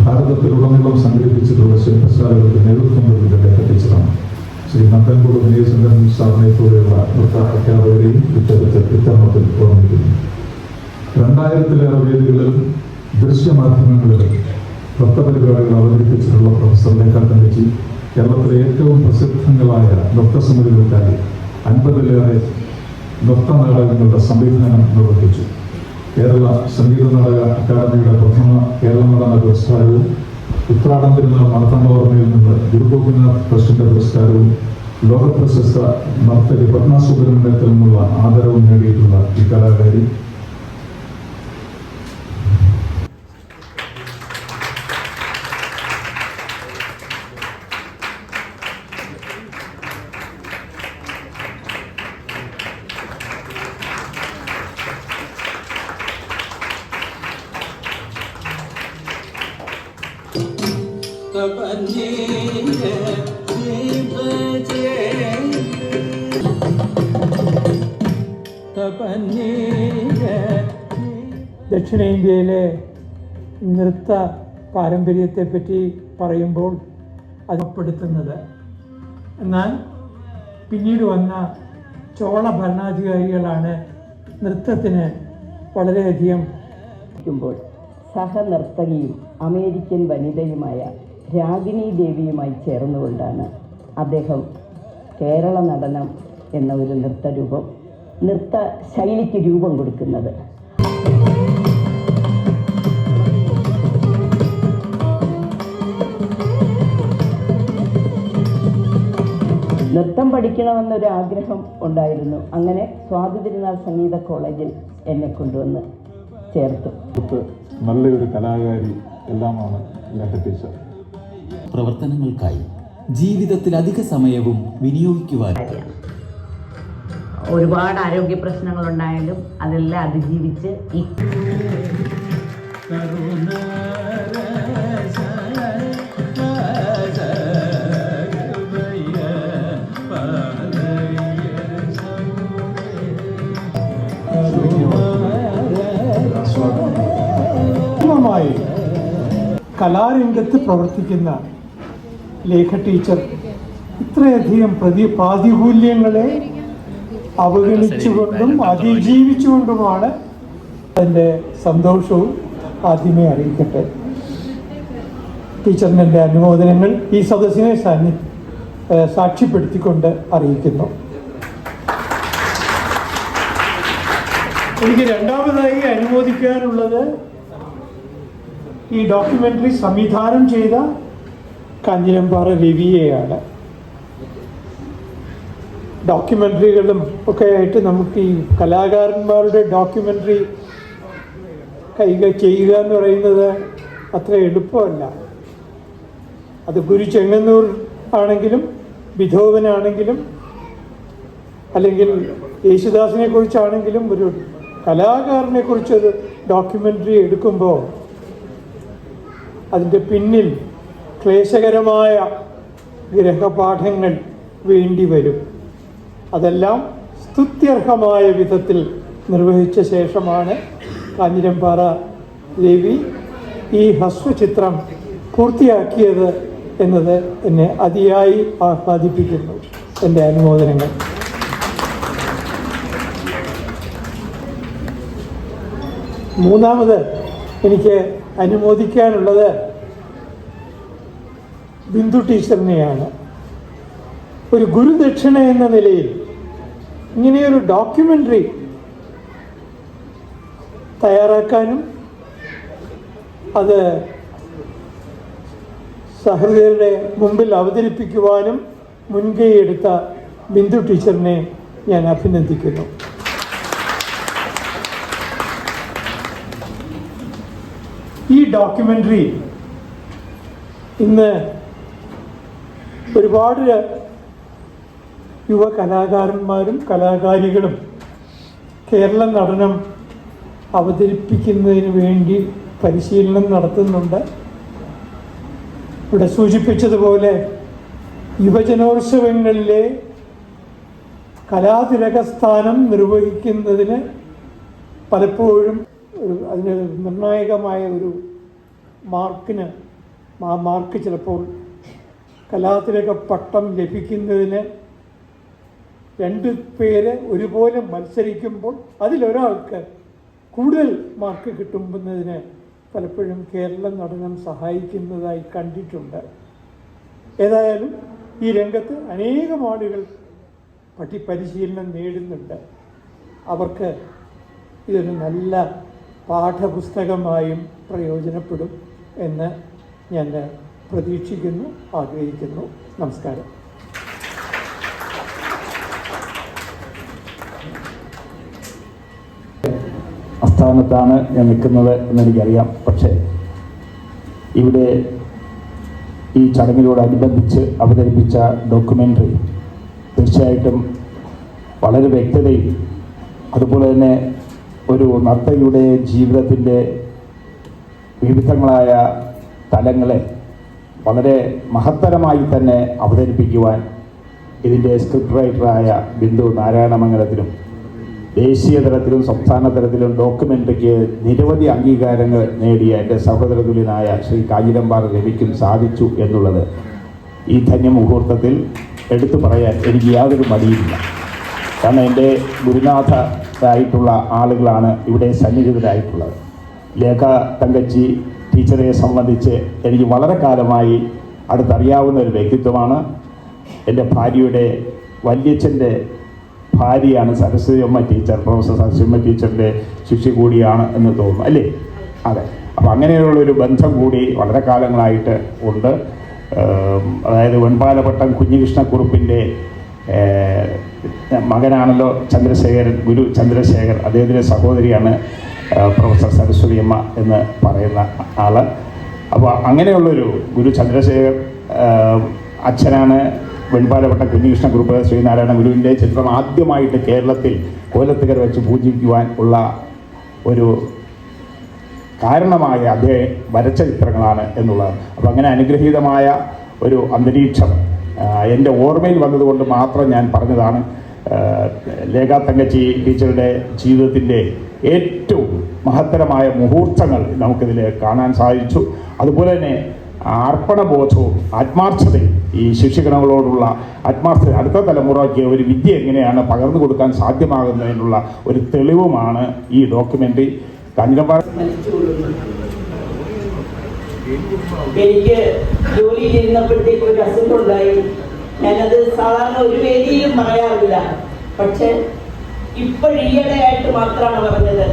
ഭാരതത്തിലുടനീളം സംഘടിപ്പിച്ചിട്ടുള്ള ശില്പശാലകൾക്ക് നേതൃത്വം നൽകുന്ന ലേഖ ടീച്ചറാണ്. ശ്രീ നന്ദൻകുളം വിനയചന്ദ്രൻ സാറിനെപ്പോലെയുള്ള നൃത്ത അധ്യാപകരെയും ഇത്തരണത്തിൽ ഓർമ്മിക്കുന്നു. 2000-ലേറെ വേദികളിലും ദൃശ്യമാധ്യമങ്ങളിലും നൃത്തപരിപാടികൾ അവതരിപ്പിച്ചിട്ടുള്ള പ്രൊഫസർ ലേഖ കമ്മിറ്റി കേരളത്തിലെ ഏറ്റവും പ്രസിദ്ധങ്ങളായ നൃത്തസമിതികൾക്കായി 50-ലേറെ നൃത്ത നാടകങ്ങളുടെ സംവിധാനം നിർവഹിച്ചു. കേരള സംഗീത നാടക അക്കാദമിയുടെ പ്രഥമ കേരള നടന പുരസ്കാരവും ഉത്രാടം തിരുനാൾ മാർത്താണ്ഡവർമ്മയിൽ നിന്ന് ഗുരു ഗോപിനാഥ് ട്രസ്റ്റിന്റെ പുരസ്കാരവും ലോകപ്രശസ്ത നർത്തകി പത്മ സുബ്രഹ്മണ്യത്തിൽ നിന്നുള്ള ആദരവും നേടിയിട്ടുള്ള ഈ കലാകാരി ദക്ഷിണേന്ത്യയിലെ നൃത്ത പാരമ്പര്യത്തെപ്പറ്റി പറയുമ്പോൾ അതിപ്പെടുത്തുന്നത്, എന്നാൽ പിന്നീട് വന്ന ചോള ഭരണാധികാരികളാണ് നൃത്തത്തിന് വളരെയധികം സഹനർത്തകിയും അമേരിക്കൻ വനിതയുമായ രാഗിണി ദേവിയുമായി ചേർന്നുകൊണ്ടാണ് അദ്ദേഹം കേരള നടനം എന്ന ഒരു നൃത്ത ശൈലിക്ക് രൂപം കൊടുക്കുന്നത്. നൃത്തം പഠിക്കണമെന്നൊരു ആഗ്രഹം ഉണ്ടായിരുന്നു. അങ്ങനെ സ്വാതി തിരുനാൾ സംഗീത കോളേജിൽ എന്നെ കൊണ്ടുവന്ന് ചേർത്തു. നല്ലൊരു കലാകാരി എല്ലാമാണ് ലേഖ ടീച്ചർ. പ്രവർത്തനങ്ങൾക്കായി ജീവിതത്തിൽ അധിക സമയവും വിനിയോഗിക്കുവാൻ ഒരുപാട് ആരോഗ്യ പ്രശ്നങ്ങളുണ്ടായാലും അതെല്ലാം അതിജീവിച്ച് ഈ കലാരംഗത്ത് പ്രവർത്തിക്കുന്ന ലേഖ ടീച്ചർ ഇത്രയധികം പ്രാതികൂല്യങ്ങളെ അവഗണിച്ചുകൊണ്ടും അതിജീവിച്ചുകൊണ്ടുമാണ് അതിൻ്റെ സന്തോഷവും ആദ്യമേ അറിയിക്കട്ടെ. ടീച്ചറിന് എൻ്റെ അനുമോദനങ്ങൾ ഈ സദസ്സിനെ സാക്ഷ്യപ്പെടുത്തിക്കൊണ്ട് അറിയിക്കുന്നു. എനിക്ക് രണ്ടാമതായി അനുമോദിക്കാനുള്ളത് ഈ ഡോക്യുമെൻ്ററി സംവിധാനം ചെയ്ത കാഞ്ഞിരംപാറ രവിയെയാണ്. ഡോക്യുമെൻ്ററികളും ഒക്കെ ആയിട്ട് നമുക്ക് ഈ കലാകാരന്മാരുടെ ഡോക്യുമെൻ്ററി ചെയ്യുക എന്ന് പറയുന്നത് അത്ര എളുപ്പമല്ല. അത് ഗുരു ചെങ്ങന്നൂർ ആണെങ്കിലും ബിധോവനാണെങ്കിലും അല്ലെങ്കിൽ യേശുദാസിനെ കുറിച്ചാണെങ്കിലും ഒരു കലാകാരനെ കുറിച്ചൊരു ഡോക്യുമെൻ്ററി എടുക്കുമ്പോൾ അതിൻ്റെ പിന്നിൽ ക്ലേശകരമായ ഗ്രഹപാഠങ്ങൾ വേണ്ടി വരും. അതെല്ലാം സ്തുത്യർഹമായ വിധത്തിൽ നിർവഹിച്ച ശേഷമാണ് കാഞ്ഞിരംപാറ രവി ഈ ഹ്രസ്വചിത്രം പൂർത്തിയാക്കിയത് എന്നത് എന്നെ അതിയായി ആഹ്ലാദിപ്പിക്കുന്നു. എൻ്റെ അനുമോദനങ്ങൾ. മൂന്നാമത് എനിക്ക് അനുമോദിക്കാനുള്ളത് ബിന്ദു ടീച്ചറിനെയാണ്. ഒരു ഗുരുദക്ഷിണ എന്ന നിലയിൽ ഇങ്ങനെയൊരു ഡോക്യുമെൻ്ററി തയ്യാറാക്കാനും അത് സഹൃദയരുടെ മുമ്പിൽ അവതരിപ്പിക്കുവാനും മുൻകൈയെടുത്ത ബിന്ദു ടീച്ചറിനെ ഞാൻ അഭിനന്ദിക്കുന്നു. ഈ ഡോക്യുമെൻ്ററി ഇന്ന് ഒരുപാട് യുവ കലാകാരന്മാരും കലാകാരികളും കേരള നടനം അവതരിപ്പിക്കുന്നതിന് വേണ്ടി പരിശീലനം നടത്തുന്നുണ്ട്. ഇവിടെ സൂചിപ്പിച്ചതുപോലെ യുവജനോത്സവങ്ങളിലെ കലാതിലകസ്ഥാനം നിർവഹിക്കുന്നതിന് പലപ്പോഴും അതിന് നിർണായകമായ ഒരു മാർക്ക് ചിലപ്പോൾ കലാതിലക പട്ടം ലഭിക്കുന്നതിന് 2 പേര് ഒരുപോലെ മത്സരിക്കുമ്പോൾ അതിലൊരാൾക്ക് കൂടുതൽ മാർക്ക് കിട്ടുന്നതിന് പലപ്പോഴും കേരള നടനം സഹായിക്കുന്നതായി കണ്ടിട്ടുണ്ട്. ഏതായാലും ഈ രംഗത്ത് അനേകം ആളുകൾ പരിശീലനം നേടുന്നുണ്ട്. അവർക്ക് ഇതൊരു നല്ല പാഠപുസ്തകമായും പ്രയോജനപ്പെടും എന്ന് ഞാൻ പ്രതീക്ഷിക്കുന്നു, ആഗ്രഹിക്കുന്നു. നമസ്കാരം. ആസ്ഥാനത്താണ് ഞാൻ നിൽക്കുന്നത് എന്നെനിക്കറിയാം. പക്ഷേ ഇവിടെ ഈ ചടങ്ങിനോടനുബന്ധിച്ച് അവതരിപ്പിച്ച ഡോക്യുമെൻ്ററി തീർച്ചയായിട്ടും വളരെ വ്യക്തതയും അതുപോലെ തന്നെ ഒരു നർത്തകിയുടെ ജീവിതത്തിൻ്റെ വിവിധങ്ങളായ തലങ്ങളെ വളരെ മഹത്തരമായി തന്നെ അവതരിപ്പിക്കുവാൻ ഇതിൻ്റെ സ്ക്രിപ്റ്റ് റൈറ്ററായ ബിന്ദു നാരായണമംഗലത്തിനും ദേശീയ തലത്തിലും സംസ്ഥാന തലത്തിലും ഡോക്യുമെൻ്ററിക്ക് നിരവധി അംഗീകാരങ്ങൾ നേടിയ എൻ്റെ സഹോദരതുല്യനായ ശ്രീ കാഞ്ഞിരമ്പാറ രവിക്കും സാധിച്ചു എന്നുള്ളത് ഈ ധന്യമുഹൂർത്തത്തിൽ എടുത്തു പറയാൻ എനിക്ക് യാതൊരു മടിയുമില്ല. കാരണം എൻ്റെ ഗുരുനാഥരായിട്ടുള്ള ആളുകളാണ് ഇവിടെ സന്നിഹിതരായിട്ടുള്ളത്. ലേഖ തങ്കച്ചി ടീച്ചറെ സംബന്ധിച്ച് എനിക്ക് വളരെ കാലമായി അടുത്തറിയാവുന്ന ഒരു വ്യക്തിത്വമാണ്. എൻ്റെ ഭാര്യയുടെ വല്യച്ഛൻ്റെ ഭാര്യയാണ് സരസ്വതിയമ്മ ടീച്ചർ. പ്രൊഫസർ സരസ്വതിയമ്മ ടീച്ചറിൻ്റെ ശിഷ്യ കൂടിയാണ് എന്ന് തോന്നുന്നു, അല്ലേ? അതെ. അപ്പോൾ അങ്ങനെയുള്ളൊരു ബന്ധം കൂടി വളരെ കാലങ്ങളായിട്ട് ഉണ്ട്. അതായത് വെൺപാലപട്ടം കുഞ്ഞികൃഷ്ണക്കുറുപ്പിൻ്റെ മകനാണല്ലോ ചന്ദ്രശേഖരൻ, ഗുരു ചന്ദ്രശേഖർ. അദ്ദേഹത്തിൻ്റെ സഹോദരിയാണ് പ്രൊഫസർ സരസ്വതിയമ്മ എന്ന് പറയുന്ന ആൾ. അപ്പോൾ അങ്ങനെയുള്ളൊരു ഗുരു ചന്ദ്രശേഖർ അച്ഛനാണ് വെൺപാലപട്ടം കുഞ്ഞികൃഷ്ണക്കുറുപ്പ് ശ്രീനാരായണ ഗുരുവിൻ്റെ ചിത്രം ആദ്യമായിട്ട് കേരളത്തിൽ കോലത്തുകര വെച്ച് പൂജിക്കുവാൻ ഉള്ള ഒരു കാരണമായ അദ്ദേഹം വരച്ച ചിത്രങ്ങളാണ് എന്നുള്ളത്. അപ്പോൾ അങ്ങനെ അനുഗ്രഹീതമായ ഒരു അന്തരീക്ഷം എൻ്റെ ഓർമ്മയിൽ വന്നതുകൊണ്ട് മാത്രം ഞാൻ പറഞ്ഞതാണ്. ലേഖ തങ്കച്ചി ടീച്ചറുടെ ജീവിതത്തിൻ്റെ ഏറ്റവും മഹത്തരമായ മുഹൂർത്തങ്ങൾ നമുക്കിതിൽ കാണാൻ സാധിച്ചു. അതുപോലെ തന്നെ അർപ്പണബോധവും ആത്മാർത്ഥതയും, ഈ ശിഷ്യഗണങ്ങളോടുള്ള ആത്മാർത്ഥത അടുത്ത തലമുറയ്ക്ക് ഒരു വിദ്യ എങ്ങനെയാണ് പകർന്നു കൊടുക്കാൻ സാധ്യമാകുന്നതിനുള്ള ഒരു തെളിവുമാണ് ഈ ഡോക്യുമെൻ്ററി. കാഞ്ഞിരമ്പാറ എനിക്ക് ജോലി ചെയ്യുന്നപ്പോഴത്തേക്ക് ഒരു അസുഖമുണ്ടായി. ഞാനത് സാധാരണ ഒരു വേദിയിലും പറയാറില്ല. പക്ഷെ ഈയിടെയായിട്ട് മാത്രമാണ് പറഞ്ഞത്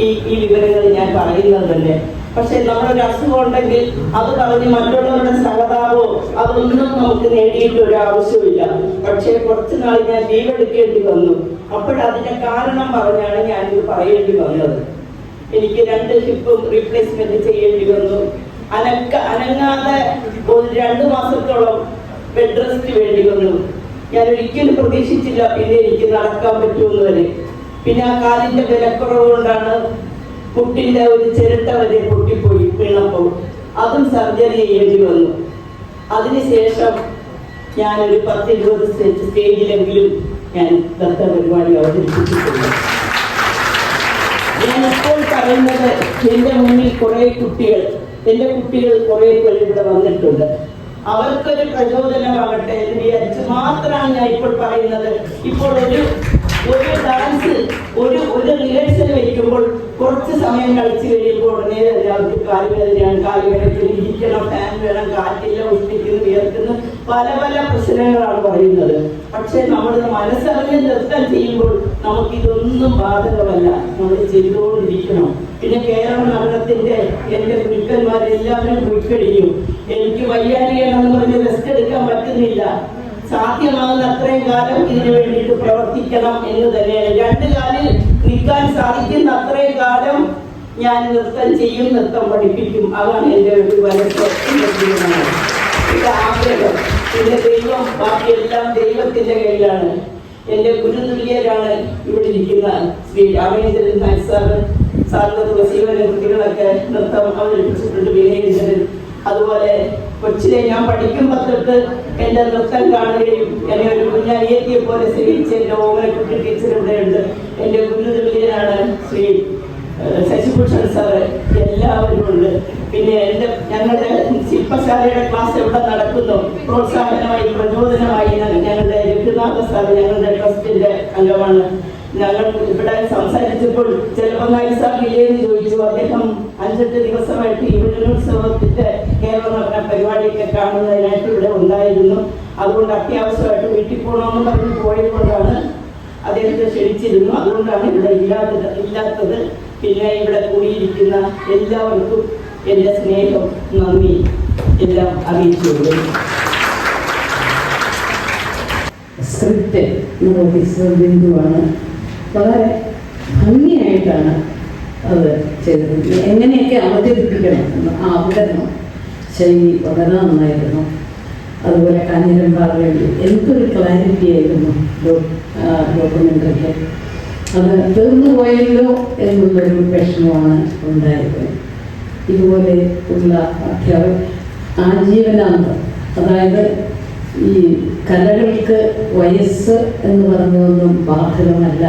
ഈ വിവരങ്ങൾ ഞാൻ പറയുന്നത് തന്നെ. പക്ഷെ നമ്മളൊരു അസുഖം ഉണ്ടെങ്കിൽ അത് പറഞ്ഞ് മറ്റുള്ളവരുടെ സഹതാപമോ അതൊന്നും നമുക്ക് നേടിയിട്ട് ഒരു ആവശ്യമില്ല. പക്ഷെ കുറച്ചു നാൾ ഞാൻ ലീവ് എടുക്കേണ്ടി വന്നു. അപ്പോഴതിന്റെ കാരണം പറഞ്ഞാണ് ഞാനിത് പറയേണ്ടി വന്നത്. എനിക്ക് 2 ഹിപ്പും റീപ്ലേസ്മെന്റ് ചെയ്യേണ്ടി വന്നു. അനങ്ങാതെ 2 മാസത്തോളം ബെഡ് റെസ്റ്റ് വേണ്ടി വന്നു. ഞാൻ ഒരിക്കലും പ്രതീക്ഷിച്ചില്ല പിന്നെ എനിക്ക് നടക്കാൻ പറ്റുമെന്ന് വരെ. പിന്നെ ആ കാലിന്റെ വിലക്കുറവ് കൊണ്ടാണ് മുട്ടിന്റെ ഒരു ചിരട്ട വരെ പൊട്ടിപ്പോയി വീണപ്പോൾ അതും സർജറി ചെയ്യേണ്ടി വന്നു. അതിനുശേഷം ഞാനൊരു 10-20 സ്റ്റേജിലെങ്കിലും ഞാൻ നൃത്ത പരിപാടി അവതരിപ്പിച്ചിട്ടുണ്ട്. ഞാൻ ഇപ്പോൾ പറയുന്നത് എൻ്റെ മുന്നിൽ എൻ്റെ കുട്ടികൾ കുറെ പേർ ഇവിടെ വന്നിട്ടുണ്ട്. അവർക്കൊരു പ്രചോദനമാകട്ടെ എന്ന് വിചാരിച്ച് മാത്രമാണ് ഞാൻ ഇപ്പോൾ പറയുന്നത്. ഇപ്പോൾ ഒരു ഡാൻസ് ഒരു റിഹേഴ്സൽ വയ്ക്കുമ്പോൾ കുറച്ച് സമയം കളിച്ച് കഴിയുമ്പോൾ ഉടനെ എല്ലാവർക്കും കാലുവേദനയാണ്, കാലുവേദന ഇരിക്കണം, ഫാൻ വേണം, കാറ്റില്ല, ഉഷ്ണിക്കുന്നു, വിയർക്കുന്നു, പല പ്രശ്നങ്ങളാണ് പറയുന്നത്. പക്ഷെ നമ്മൾ മനസ്സറിഞ്ഞ് നൃത്തം ചെയ്യുമ്പോൾ നമുക്കിതൊന്നും ബാധകമല്ല. നമ്മൾ ചെയ്തുകൊണ്ടിരിക്കണം. പിന്നെ കേരള നടനത്തിന്റെ എൻ്റെ ഗുരുക്കന്മാരെല്ലാവരും പോയിക്കഴിഞ്ഞു. എനിക്ക് വയ്യാഴികയാണെന്ന് പറഞ്ഞ് റെസ്റ്റ് എടുക്കാൻ പറ്റുന്നില്ല. സാധ്യമാകുന്ന അത്രയും കാലം ഇതിനു വേണ്ടിയിട്ട് പ്രവർത്തിക്കണം എന്ന് തന്നെയാണ്. 2 കാലിൽ നിൽക്കാൻ സാധിക്കുന്ന അത്രയും കാലം ഞാൻ നൃത്തം ചെയ്യും, നൃത്തം പഠിപ്പിക്കും. അതാണ് എൻ്റെ ഒരു വലത്തെ ആഗ്രഹം. പിന്നെ ദൈവം, ബാക്കിയെല്ലാം ദൈവത്തിന്റെ കയ്യിലാണ്. എൻ്റെ ഗുരുതുല്യരാണ് ഇവിടെ ഇരിക്കുന്ന ശ്രീ രാമേന്ദ്രൻ നായർ സാറിന്റെ തുളസീവന കൃതികളൊക്കെ നൃത്തം അവതരിപ്പിച്ചിട്ടുണ്ട്. വിനയേന്ദ്രൻ അതുപോലെ കൊച്ചിലെ ഞാൻ പഠിക്കുമ്പോൾ തൊട്ട് എൻ്റെ നൃത്തം കാണുകയും എന്നെ ഒരു കുഞ്ഞനിയത്തിയെ പോലെ സ്നേഹിച്ച് എൻ്റെ ഓമനക്കുട്ടി ടീച്ചർ ഇവിടെയുണ്ട്. എൻ്റെ ഗുരുതുല്യനാണ് ശ്രീ ശശിഭൂഷൺ സാറ്, എല്ലാവരും ഉണ്ട്. പിന്നെ ഞങ്ങളുടെ ശില്പശാലയുടെ ക്ലാസ് എവിടെ നടക്കുന്നു, പ്രോത്സാഹനമായി പ്രചോദനമായി ഞങ്ങളുടെ രഘുനാഥ സാർ ഞങ്ങളുടെ ട്രസ്റ്റിന്റെ അംഗമാണ്. ഞങ്ങൾ ഇവിടെ സംസാരിച്ചപ്പോൾ ചിലപ്പോൾ നായി സാർ ഇല്ലേന്ന് ചോദിച്ചു. അദ്ദേഹം 5-8 ദിവസമായിട്ട് യുവജനോത്സവത്തിന്റെ കേരള നടന പരിപാടിയൊക്കെ കാണുന്നതിനായിട്ട് ഇവിടെ ഉണ്ടായിരുന്നു. അതുകൊണ്ട് അത്യാവശ്യമായിട്ട് വീട്ടിൽ പോകണമെന്ന് പറഞ്ഞ് പോയപ്പോഴാണ് അദ്ദേഹത്തെ ക്ഷണിച്ചിരുന്നു. അതുകൊണ്ടാണ് ഇവിടെ ഇല്ലാത്തത്. പിന്നെ ഇവിടെ കൂടിയിരിക്കുന്ന എല്ലാവർക്കും എൻ്റെ സ്നേഹം, നന്ദി എല്ലാം അറിയിച്ചുകൊണ്ട് സ്ക്രിപ്റ്റ് ഓഫീസർ ബിന്ദുവാണ് വളരെ ഭംഗിയായിട്ടാണ് അത് ചെയ്തത്. എങ്ങനെയൊക്കെ അവതരിപ്പിക്കണം എന്ന് ആ അവതരണം ശൈലി വളരെ നന്നായിരുന്നു. അതുപോലെ കാഞ്ഞിരം പാറവേണ്ടി എന്തൊരു ക്ലാരിറ്റി ആയിരുന്നു ഡോക്യുമെൻ്ററിക്ക്. അത് തീർന്നു പോയല്ലോ എന്നുള്ളൊരു വിഷമമാണ് ഉണ്ടായത്. ഇതുപോലെ ഉള്ള ആജീവനാന്തം, അതായത് ഈ കലകൾക്ക് വയസ്സ് എന്ന് പറഞ്ഞതൊന്നും ബാധകമല്ല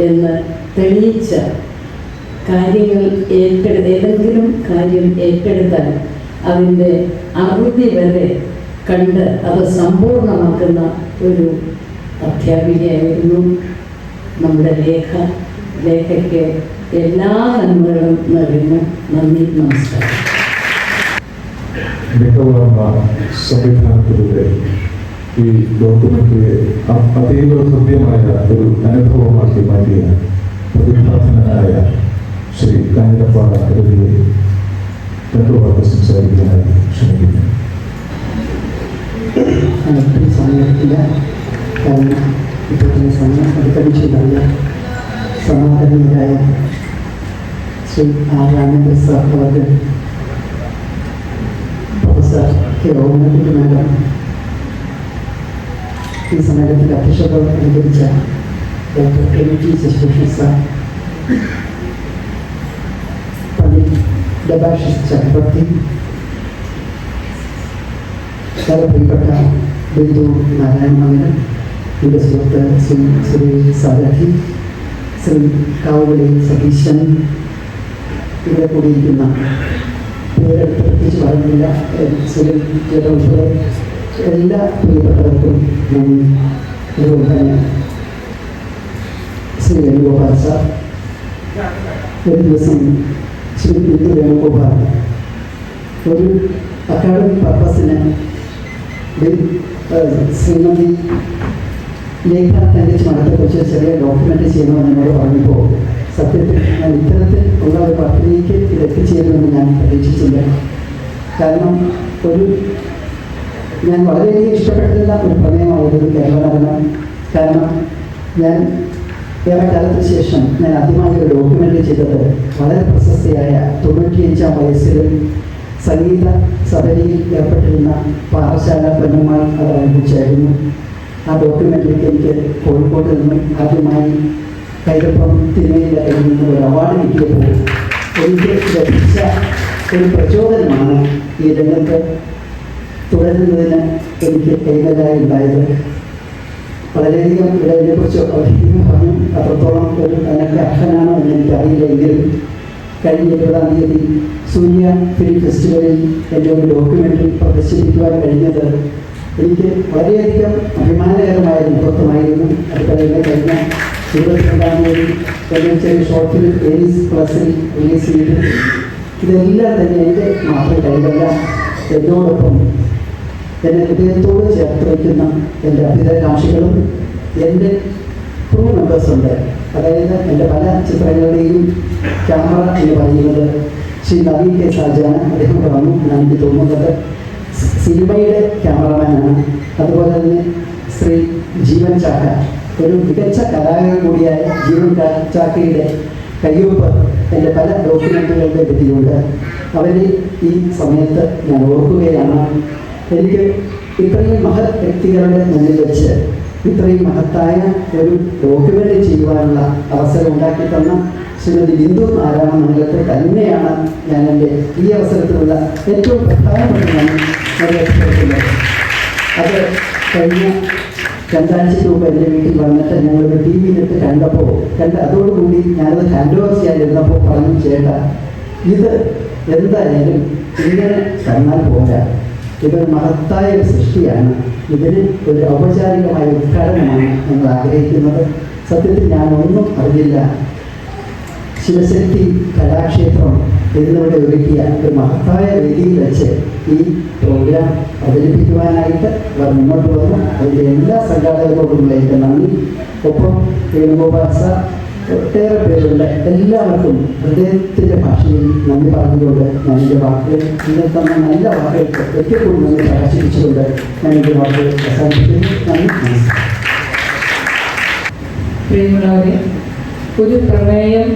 എന്ന് തെളിയിച്ച കാര്യങ്ങൾ ഏതെങ്കിലും കാര്യം ഏറ്റെടുത്താൽ അതിൻ്റെ അറുതി വരെ കണ്ട് അത് സമ്പൂർണ്ണമാക്കുന്ന ഒരു അധ്യാപികയായിരുന്നു നമ്മുടെ ലേഖയ്ക്ക് എല്ലാ നന്മകളും നൽകുന്നു. നന്ദി, നമസ്കാരം. മികവുള്ള സംവിധാനത്തിലൂടെ ഈ ഡോക്യുമെന്ററിയെ അതീവ ഹൃദ്യമായ ഒരു അനുഭവമാക്കി മാറ്റിയ പ്രതിഭാധനനായ ശ്രീ കാഞ്ഞിരപ്പാറ രവിയെ രണ്ടു വാക്ക് സംസാരിക്കാനായി ക്ഷണിക്കുന്നു. സമയത്തില്ല, കാരണം ഇപ്പോഴത്തെ സമയം അടുത്തടിച്ചില്ല. സമാധാനീയരായ ശ്രീ ആരാനന്ദ സാർ അവർക്ക്, പ്രൊഫസർ കെ ഓമനക്കുട്ടി മാഡം, ഈ സമയത്തിൽ അധ്യക്ഷത അനുകരിച്ച doctor K T. Sasibhushan sir, Pandit Debashis Chakraborty, വളരെ പ്രിയപ്പെട്ട ബിന്ദു നാരായണ മകൻ, എൻ്റെ സുഹൃത്ത് ശ്രീ സാരഥി, ശ്രീ കാവുകളി സതീശൻ, ഇവിടെ കൂടിയിരിക്കുന്ന പേരെടുത്ത് പ്രത്യേകിച്ച് പറയുന്നില്ല, സുനിൽ ചേട്ടൻ ഉൾപ്പെടെ എല്ലാ പ്രിയപ്പെട്ടവർക്കും നന്ദി. അതുപോലെ തന്നെ ശ്രീ വേണുഗോപാൽ സാർ, ഒരു ദിവസം ശ്രീ ബിന്ദു വേണുഗോപാൽ ഒരു അക്കാഡമിക് പർപ്പസിന് ശ്രീമതി ലേഖ തൻ്റെ മഠത്തെക്കുറിച്ച് ചെറിയ ഡോക്യുമെൻ്റ് ചെയ്യണമെന്ന് എന്നോട് പറഞ്ഞപ്പോൾ സത്യത്തിൽ ഞാൻ ഇത്തരത്തിൽ ഉള്ള ഒരു പദ്ധതിക്ക് ഇത് എത്തിച്ചേരുമെന്ന് ഞാൻ പ്രതീക്ഷിച്ചില്ല. കാരണം ഞാൻ വളരെയധികം ഇഷ്ടപ്പെട്ടിരുന്ന ഒരു പ്രമേയമായിരുന്നു കേരള നടനം. കാരണം ഞാൻ ഏറെ കാലത്തിന് ശേഷം ഞാൻ ആദ്യമായി ഒരു ഡോക്യുമെൻ്ററി ചെയ്തത് വളരെ പ്രശസ്തിയായ 95-ാം വയസ്സിൽ സംഗീത സഭയിൽ ഏർപ്പെട്ടിരുന്ന പാറശാല പെണ്ണുമാൾ അവതരിപ്പിച്ചായിരുന്നു. ആ ഡോക്യുമെൻ്ററിക്ക് എനിക്ക് കോഴിക്കോട് നിന്നും ആദ്യമായി കൈതപ്പം തിരുമേനിയിൽ നിന്ന് ഒരു അവാർഡ് കിട്ടിയപ്പോൾ എനിക്ക് ലഭിച്ച ഒരു പ്രചോദനമാണ് ഈ രംഗത്ത് തുടരുന്നതിന് എനിക്ക് കൈകാര്യം ഉണ്ടായത്. വളരെയധികം ഇതിനെക്കുറിച്ച് വളരെയധികം പറഞ്ഞു, അത്രത്തോളം ഒരു അതിനൊക്കെ അർഹനാണോ എന്ന് എനിക്കറിയില്ലെങ്കിലും കഴിഞ്ഞ 20-ാം തീയതി സൂര്യ ഫിലിം ഫെസ്റ്റിവലിൽ എൻ്റെ ഒരു ഡോക്യുമെൻ്ററി പ്രദർശിപ്പിക്കുവാൻ കഴിഞ്ഞത് എനിക്ക് വളരെയധികം അഭിമാനകരമായ മുഹൂർത്തമായിരുന്നു. അതുപോലെ തന്നെ കഴിഞ്ഞ 22-ാം തീയതി എൻ്റെ ചെറിയ ഷോർട്ട് ഫിലിം ഏരീസ് പ്ലസിൽ റിലീസ് ചെയ്തു. ഇതെല്ലാം തന്നെ എൻ്റെ മാത്രം കഴിവല്ല, എന്നോടൊപ്പം എന്നെ ഹൃദയത്തോട് ചേർത്ത് വയ്ക്കുന്ന എൻ്റെ അഭ്യുദയകാംക്ഷികളും എൻ്റെ ക്രൂ മെമ്പേഴ്സുണ്ട്. അതായത് എൻ്റെ പല ചിത്രങ്ങളുടെയും ക്യാമറ എന്ന് പറയുന്നത് ശ്രീ നവീൻ കെ സാജാണ്. അദ്ദേഹം പറഞ്ഞു, ഞാൻ എനിക്ക് തോന്നുന്നത് സിനിമയുടെ ക്യാമറമാനാണ്. അതുപോലെ തന്നെ ശ്രീ ജീവൻ ചാക്ക, ഒരു മികച്ച കലാകാരൻ കൂടിയായ ജീവൻ ചാക്കയുടെ കയ്യൊപ്പ് എൻ്റെ പല ഡോക്യുമെൻ്ററികളുടെ പറ്റിയുണ്ട്. അവരെ ഈ സമയത്ത് ഞാൻ ഓർക്കുകയാണ്. എനിക്ക് ഇത്രയും മഹത് വ്യക്തികളുടെ മുന്നിൽ വെച്ച് ഇത്രയും മഹത്തായ ഒരു ഡോക്യുമെൻ്ററി ചെയ്യുവാനുള്ള അവസരം ഉണ്ടാക്കി തന്ന ശ്രീമതി ബിന്ദു നാരായണ മംഗലത്തെ തന്നെയാണ് ഞാൻ എൻ്റെ ഈ അവസരത്തിലുള്ള ഏറ്റവും പ്രധാനപ്പെട്ട നന്ദി രേഖപ്പെടുത്തുന്നത്. അത് കഴിഞ്ഞ 2 ആഴ്ചയ്ക്ക് മുമ്പ് എൻ്റെ വീട്ടിൽ വന്നിട്ട് ഞങ്ങളൊരു ടി വിയിലിട്ട് അതോടുകൂടി ഞാനത് ഹാൻഡ് ഓവർ ചെയ്യാനിരുന്നപ്പോൾ പറഞ്ഞു, ചേട്ടാ ഇത് എന്തായാലും ഇങ്ങനെ തന്നാൽ പോരാ, ഇതൊരു മഹത്തായ ഒരു സൃഷ്ടിയാണ്, ഇതിന് ഒരു ഔപചാരികമായ ഉദ്ഘാടനമാണ് ഞങ്ങൾ ആഗ്രഹിക്കുന്നത്. സത്യത്തിൽ ഞാനൊന്നും അറിയില്ല. ശിവശക്തി കലാക്ഷേത്രം എന്നിവിടെ ഒരുക്കിയ ഒരു മഹത്തായ വേദിയിൽ വെച്ച് ഈ പ്രോഗ്രാം അവതരിപ്പിക്കുവാനായിട്ട് അവർ മുന്നോട്ട് വന്നു. അതിൻ്റെ എല്ലാ സംഘാടകരോടുമുള്ള എൻ്റെ നന്ദി. ഒപ്പം വേണുഗോപാൽ സാർ, ഒട്ടേറെ പേരുണ്ട്, എല്ലാവർക്കും ഹൃദയത്തിൻ്റെ ഭാഷയിൽ നന്ദി പറഞ്ഞുകൊണ്ട് ഞാൻ എൻ്റെ വാക്കുകൾ നിങ്ങൾ തന്ന നല്ല വാക്കുകൾക്ക് ഒരിക്കൽ കൂടി നന്ദി പ്രകാശിപ്പിച്ചുകൊണ്ട് ഞാൻ എൻ്റെ വാക്കുകൾ അവസാനിപ്പിക്കുന്നു. നന്ദി, നമസ്കാരം. പ്രിയമുള്ളവരെ, ഒരു പ്രമേയം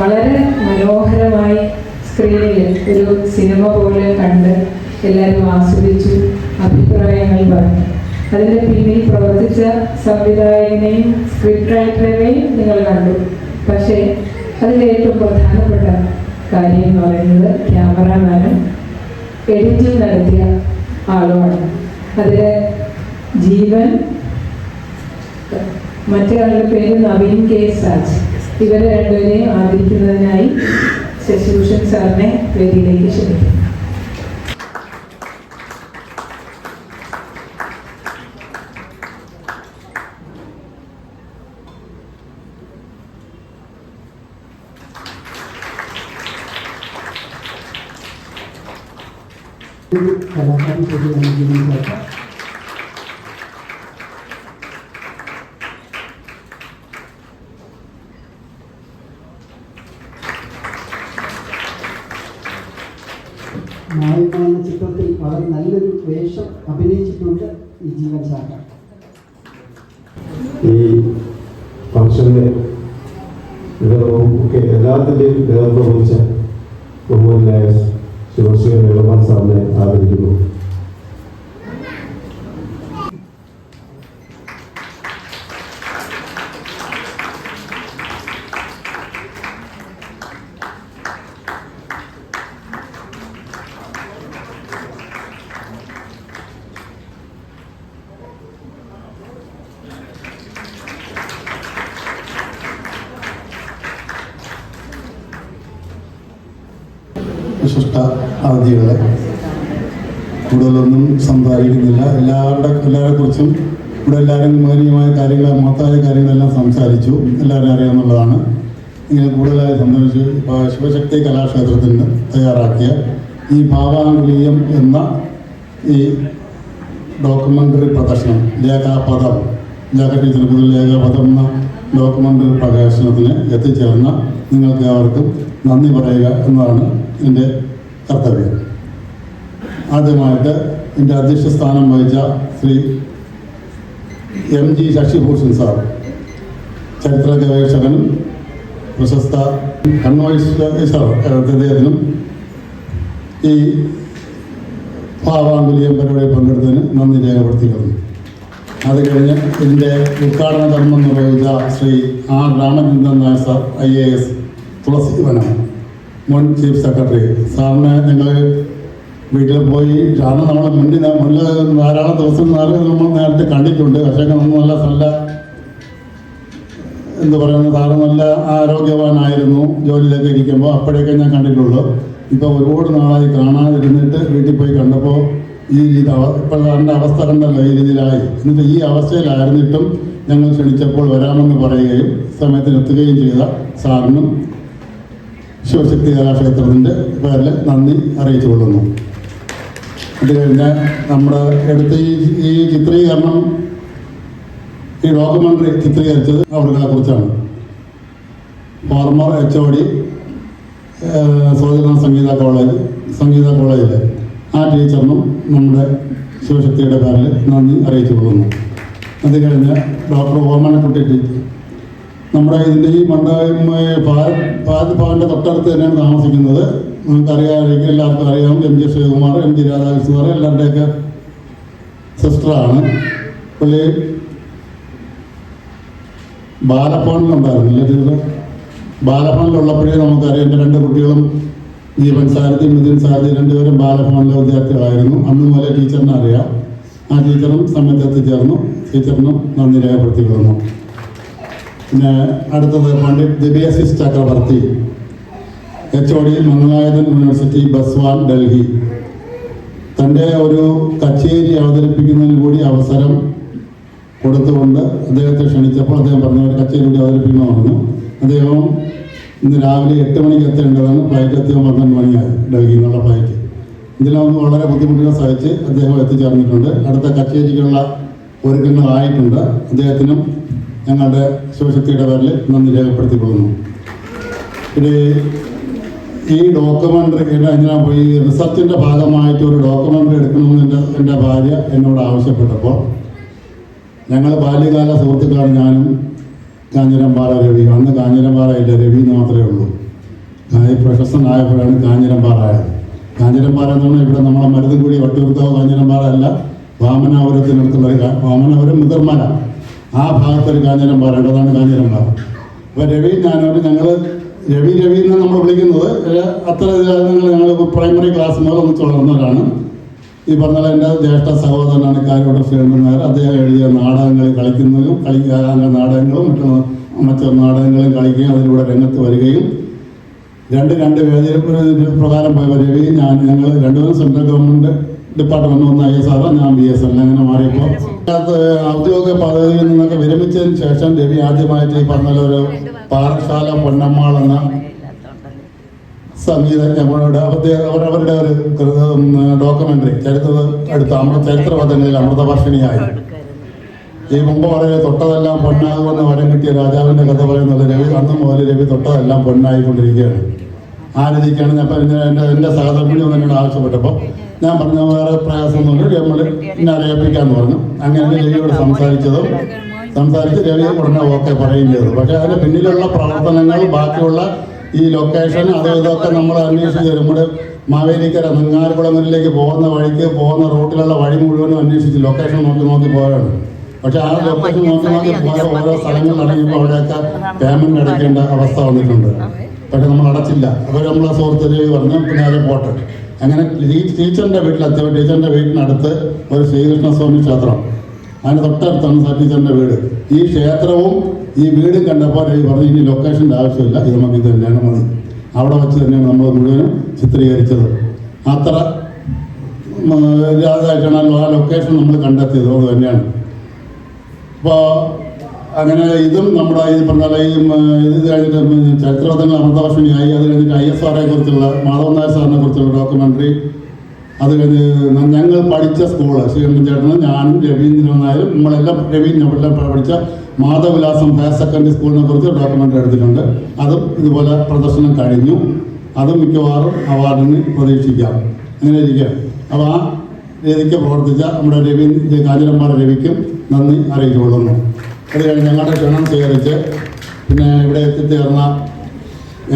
വളരെ മനോഹരമായി സ്ക്രീനിൽ ഒരു സിനിമ പോലെ കണ്ട് എല്ലാവരും ആസ്വദിച്ചു, അഭിപ്രായങ്ങൾ പറഞ്ഞു. അതിൻ്റെ പിന്നിൽ പ്രവർത്തിച്ച സംവിധായകനെയും സ്ക്രിപ്റ്റ് റൈറ്ററിനെയും നിങ്ങൾ കണ്ടു. പക്ഷേ അതിൻ്റെ ഏറ്റവും പ്രധാനപ്പെട്ട കാര്യം എന്ന് പറയുന്നത് ക്യാമറാമാനും എഡിറ്റിംഗ് നടത്തിയ ആളുമാണ്. അതിൽ ജീവൻ, മറ്റേ ആളുടെ പേര് നവീൻ കെ സാജ്. ഇവരെ രണ്ടുപേരെയും ആദരിക്കുന്നതിനായി ശശിഭൂഷൺ സാറിനെ വേദിയിലേക്ക് ക്ഷണിക്കുന്നു. കലാകാരൻ കൂടിയാണ്. നായിക എന്ന ചിത്രത്തിൽ വളരെ നല്ലൊരു വേഷം അഭിനയിച്ചിട്ടുണ്ട് ഈ ജീവൻ ശാഖ. ഈ ഫംഗ്ഷന്റെ നേതൃത്വവും ഒക്കെ എല്ലാത്തിൻ്റെയും നേതൃത്വം വഹിച്ച ബഹുമാനായ ശിവശ്രീ വേണുഗോപാൽ സാറിനെ ആദരിക്കുന്നു. വിശിഷ്ട അതിഥികളെ, കൂടുതലൊന്നും സംസാരിക്കുന്നില്ല. എല്ലാവരെ കുറിച്ചും ഇവിടെ എല്ലാവരും മാന്യമായ കാര്യങ്ങൾ, മഹത്തായ കാര്യങ്ങളെല്ലാം സംസാരിച്ചു, എല്ലാവരും അറിയാവുന്നതാണ്. ഇങ്ങനെ കൂടുതലായി സംബന്ധിച്ച് ശിവശക്തി കലാക്ഷേത്രത്തിന് തയ്യാറാക്കിയ ഈ ഭാവാങ്കുലീയം എന്ന ഈ ഡോക്യുമെൻ്ററി പ്രദർശനം, ലേഖാപഥം, ടീച്ചർ ലേഖാപഥം എന്ന ഡോക്യുമെൻ്ററി പ്രദർശനത്തിന് എത്തിച്ചേർന്ന നിങ്ങൾക്ക് അവർക്കും നന്ദി പറയുക എന്നതാണ് എൻ്റെ കർത്തവ്യം. ആദ്യമായിട്ട് എൻ്റെ അധ്യക്ഷ സ്ഥാനം വഹിച്ച ശ്രീ MG ശശിഭൂഷൺ സാർ, ചരിത്ര ഗവേഷകനും പ്രശസ്ത അദ്ദേഹത്തിനും ഈ ഭാവാങ്കുലീയം പരിപാടിയിൽ പങ്കെടുത്തതിന് നന്ദി രേഖപ്പെടുത്തിയിരുന്നു. അത് കഴിഞ്ഞ് ഇതിൻ്റെ ഉദ്ഘാടന കർമ്മം നിർവഹിച്ച Shri R Ramachandran Nair sir, IAS, തുളസിവനം മുൻ ചീഫ് സെക്രട്ടറി സാറിനെ ഞങ്ങൾ വീട്ടിൽ പോയി, കാരണം നമ്മൾ മുന്നിൽ ധാരാളം ദിവസം നമ്മൾ നേരത്തെ കണ്ടിട്ടുണ്ട്. പക്ഷേ നല്ല എന്ത് പറയുന്നത്, സാറ് നല്ല ആരോഗ്യവാനായിരുന്നു ജോലിയിലൊക്കെ ഇരിക്കുമ്പോൾ. അപ്പോഴൊക്കെ ഞാൻ കണ്ടിട്ടുള്ളൂ. ഇപ്പോൾ ഒരുപാട് നാളായി കാണാതിരുന്നിട്ട് വീട്ടിൽ പോയി കണ്ടപ്പോൾ ഈ ഇപ്പോൾ സാറിൻ്റെ അവസ്ഥ കണ്ടല്ലോ ഈ രീതിയിലായി. എന്നിട്ട് ഈ അവസ്ഥയിലായിരുന്നിട്ടും ഞങ്ങൾ ക്ഷണിച്ചപ്പോൾ വരാമെന്ന് പറയുകയും സമയത്തിനെത്തുകയും ചെയ്ത സാറിനും ശിവശക്തി കലാക്ഷേത്രത്തിൻ്റെ പേരിൽ നന്ദി അറിയിച്ചു കൊള്ളുന്നു. അത് കഴിഞ്ഞ് നമ്മുടെ അടുത്ത ഈ ചിത്രീകരണം, ഈ ഡോക്യുമെൻ്ററി ചിത്രീകരിച്ചത് അവരുടെ കുറിച്ചാണ്. ഫോർമർ HOD സോദന സംഗീത കോളേജിലെ ആ ടീച്ചറിനും നമ്മുടെ ശിവശക്തിയുടെ പേരിൽ നന്ദി അറിയിച്ചു കൊള്ളുന്നു. അത് കഴിഞ്ഞ് ഡോക്ടർ ഓമനക്കുട്ടി ടീച്ചർ, നമ്മുടെ ഇതിൻ്റെ ഈ ഭാരത് ഭവൻ്റെ തൊട്ടടുത്ത് തന്നെയാണ് താമസിക്കുന്നത്. നമുക്കറിയാമായിരിക്കും, എല്ലാവർക്കും അറിയാം. MG Sreekumar, MG Radhakrishnan എല്ലാവരുടെയൊക്കെ സിസ്റ്ററാണ്. പുള്ളി ബാലഭവനിലുണ്ടായിരുന്നില്ല ടീച്ചർ, ബാലഭവനിലുള്ളപ്പോഴേ നമുക്കറിയാം, എൻ്റെ 2 കുട്ടികളും ജീവൻ സാരഥി മിഥുൻ സാരഥി രണ്ടുപേരും ബാലഭവനിലെ വിദ്യാർത്ഥികളായിരുന്നു. അന്ന് മുതലേ ടീച്ചറിനെ അറിയാം. ആ ടീച്ചറും സമയത്ത് എത്തിച്ചേർന്നു. ടീച്ചറിനും നന്ദി രേഖപ്പെടുത്തിക്കൊള്ളുന്നു. പിന്നെ അടുത്തത് പണ്ഡിറ്റ് ദിവ്യാശിസ് ചക്രവർത്തി, HOD മംഗലായുധൻ യൂണിവേഴ്സിറ്റി, ബസ്വാൻ, ഡൽഹി. തൻ്റെ ഒരു കച്ചേരി അവതരിപ്പിക്കുന്നതിന് കൂടി അവസരം കൊടുത്തുകൊണ്ട് അദ്ദേഹത്തെ ക്ഷണിച്ചപ്പോൾ അദ്ദേഹം പറഞ്ഞ ഒരു കച്ചേരി കൂടി അവതരിപ്പിക്കണമെന്ന് പറഞ്ഞു. അദ്ദേഹം ഇന്ന് രാവിലെ 8 മണിക്ക് എത്തേണ്ടതാണ്. ഫ്ലൈറ്റ് എത്തിയാൽ 12 മണിയായി, ഡൽഹിയിൽ നിന്നുള്ള ഫ്ലൈറ്റ്. ഇതിലൊന്ന് വളരെ ബുദ്ധിമുട്ടുകൾ സഹിച്ച് അദ്ദേഹം എത്തിച്ചേർന്നിട്ടുണ്ട്. അടുത്ത കച്ചേരിക്കുള്ള ഒരുക്കങ്ങളായിട്ടുണ്ട്. അദ്ദേഹത്തിനും ഞങ്ങളുടെ ശിവശക്തിയുടെ പേരിൽ നന്ദി രേഖപ്പെടുത്തിക്കൊള്ളുന്നു. പിന്നെ ഈ ഡോക്യുമെൻ്ററി എന്തിനാ പോയി റിസർച്ചിൻ്റെ ഭാഗമായിട്ട് ഒരു ഡോക്യുമെൻ്ററി എടുക്കണമെന്ന് എൻ്റെ ഭാര്യ എന്നോട് ആവശ്യപ്പെട്ടപ്പോൾ ഞങ്ങൾ ബാല്യകാല സുഹൃത്തുക്കളാണ്. ഞാനും കാഞ്ഞിരമ്പാറ രവി. അന്ന് കാഞ്ഞിരമ്പാറ ഇല്ല, രവി എന്ന് മാത്രമേ ഉള്ളൂ. പ്രശസ്തനായപ്പോഴാണ് കാഞ്ഞിരമ്പാറ ആയത്. കാഞ്ഞിരമ്പാറ എന്ന് പറഞ്ഞാൽ ഇവിടെ നമ്മളെ മരുതുംകുടി വട്ടിയൂർക്കാവ് കാഞ്ഞിരമ്പാറ അല്ല, വാമനാപുരത്തിനടുത്തുള്ള വാമനാപുരം മുതിർമല ആ ഭാഗത്തൊരു കാഞ്ഞിരമ്പാറ ഉണ്ട്. അതാണ് കാഞ്ഞിരമ്പാറ. അപ്പോൾ രവി ഞാനോട് ഞങ്ങൾ രവി എന്ന് നമ്മൾ വിളിക്കുന്നത് അത്ര ഞങ്ങൾ പ്രൈമറി ക്ലാസ് മുതൽ ഒന്ന് തുടർന്നവരാണ്. ഈ പറഞ്ഞ എൻ്റെ ജ്യേഷ്ഠ സഹോദരനാണ് കാരോട് ശ്രീകണ്ഠൻ നായർ. അദ്ദേഹം എഴുതിയ നാടകങ്ങളിൽ കളിക്കുന്നതും നാടകങ്ങളും മറ്റു നാടകങ്ങളും കളിക്കുകയും അതിലൂടെ രംഗത്ത് വരികയും രണ്ട് വേദിയിൽ പ്രകാരം പോയ രവി ഞങ്ങൾ രണ്ടുപേരും സെൻട്രൽ ഗവൺമെൻറ് ഡിപ്പാർട്ട്മെൻറ്റ്, ഒന്ന് ISR, ഞാൻ BSN. അങ്ങനെ മാറിയപ്പോൾ ഔദ്യോഗിക പദവിയിൽ നിന്നൊക്കെ വിരമിച്ചതിന് ശേഷം രവി ആദ്യമായിട്ട് ഈ പറഞ്ഞ ഒരു പാറശാല പൊന്നമ്മാൾ എന്ന സംഗീതജ്ഞരുടെ അവരുടെ ഒരു ഡോക്യുമെൻ്ററി ചരിത്രപഥങ്ങളിൽ അമൃതവർഷിണിയായി. ഈ മുമ്പ് പറയുന്നത് തൊട്ടതെല്ലാം പൊന്നാകുമെന്ന് വരം കിട്ടിയ രാജാവിൻ്റെ കഥ പറയുന്നത് രവി അന്ന് മുതൽ രവി തൊട്ടതെല്ലാം പൊന്നായിക്കൊണ്ടിരിക്കുകയാണ്. ആ രീതിക്കാണ് ഞാൻ എൻ്റെ സഹധർമ്മിണി എന്നോട് ആവശ്യപ്പെട്ടപ്പോൾ ഞാൻ പറഞ്ഞു വേറെ പ്രയാസമൊന്നുമില്ല, നമ്മൾ എന്നെ അറിയിപ്പിക്കാമെന്ന് പറഞ്ഞു. അങ്ങനെ രവിയോട് സംസാരിച്ച് രവി ഉടനെ ഓക്കെ പറയുകയും ചെയ്തു. പക്ഷേ അതിന് പിന്നിലുള്ള പ്രവർത്തനങ്ങൾ, ബാക്കിയുള്ള ഈ ലൊക്കേഷൻ ഇതൊക്കെ നമ്മൾ അന്വേഷിച്ച് നമ്മുടെ മാവേലിക്കര നെങ്ങാരക്കുളങ്ങലിലേക്ക് പോകുന്ന റൂട്ടിലുള്ള വഴി മുഴുവനും അന്വേഷിച്ച് ലൊക്കേഷൻ നോക്കി പോയാണ്. പക്ഷെ ആ ലൊക്കേഷൻ നോക്കി പോയ ഓരോ സ്ഥലങ്ങളിൽ അടങ്ങിയപ്പോൾ അവിടെയൊക്കെ പേയ്മെൻറ്റ് അടയ്ക്കേണ്ട അവസ്ഥ വന്നിട്ടുണ്ട്. പക്ഷെ നമ്മൾ അടച്ചില്ല. അപ്പോൾ നമ്മളെ സുഹൃത്ത് പറഞ്ഞു പിന്നെ അത് പോട്ടെ. അങ്ങനെ ടീച്ചറിൻ്റെ വീട്ടിലെത്തിയപ്പോൾ ടീച്ചറിൻ്റെ വീട്ടിനടുത്ത് ഒരു ശ്രീകൃഷ്ണസ്വാമി ക്ഷേത്രം, അതിന് തൊട്ടടുത്താണ് ടീച്ചറിൻ്റെ വീട്. ഈ ക്ഷേത്രവും ഈ വീടും കണ്ടപ്പോൾ രവി പറഞ്ഞു ഇനി ലൊക്കേഷൻ്റെ ആവശ്യമില്ല, ഇത് നമുക്ക് ഇത് തന്നെയാണ് മതി. അവിടെ വെച്ച് തന്നെയാണ് നമ്മൾ മുഴുവനും ചിത്രീകരിച്ചത്. അത്ര ഇതായിട്ടാണ് ആ ലൊക്കേഷൻ നമ്മൾ കണ്ടെത്തിയത്. അത് തന്നെയാണ്. അപ്പോൾ അങ്ങനെ ഇതും നമ്മുടെ ഇത് പറഞ്ഞാൽ ഇത് കഴിഞ്ഞിട്ട് ചരിത്രപഥങ്ങൾ അമൃതവർഷിണിയായി. അത് കഴിഞ്ഞിട്ട് ISRയെ കുറിച്ചുള്ള മാധവൻ നായർ സാറിനെ കുറിച്ചുള്ള ഡോക്യുമെൻ്ററി. അത് കഴിഞ്ഞ് ഞങ്ങൾ പഠിച്ച സ്കൂള് ശ്രീകണ്ഠൻ ചേട്ടനും ഞാനും രവീന്ദ്രൻ നായരും നമ്മളെല്ലാം രവീന്ദ്രനെല്ലാം പഠിച്ച മാധവവിലാസം ഹയർ സെക്കൻഡറി സ്കൂളിനെ കുറിച്ച് ഡോക്യുമെൻ്ററി എടുത്തിട്ടുണ്ട്. അതും ഇതുപോലെ പ്രദർശനം കഴിഞ്ഞു. അതും മിക്കവാറും അവാർഡിന് പ്രതീക്ഷിക്കാം. അങ്ങനെ ഇരിക്കാം. അപ്പോൾ ആ രീതിക്ക് പ്രവർത്തിച്ച നമ്മുടെ കാഞ്ഞിരമ്പാറ രവിക്കും നന്ദി അറിയിച്ചുകൊള്ളുന്നു. അത് കഴിഞ്ഞ് ഞങ്ങളുടെ ക്ഷണം സ്വീകരിച്ച് പിന്നെ ഇവിടെ എത്തിച്ചേർന്ന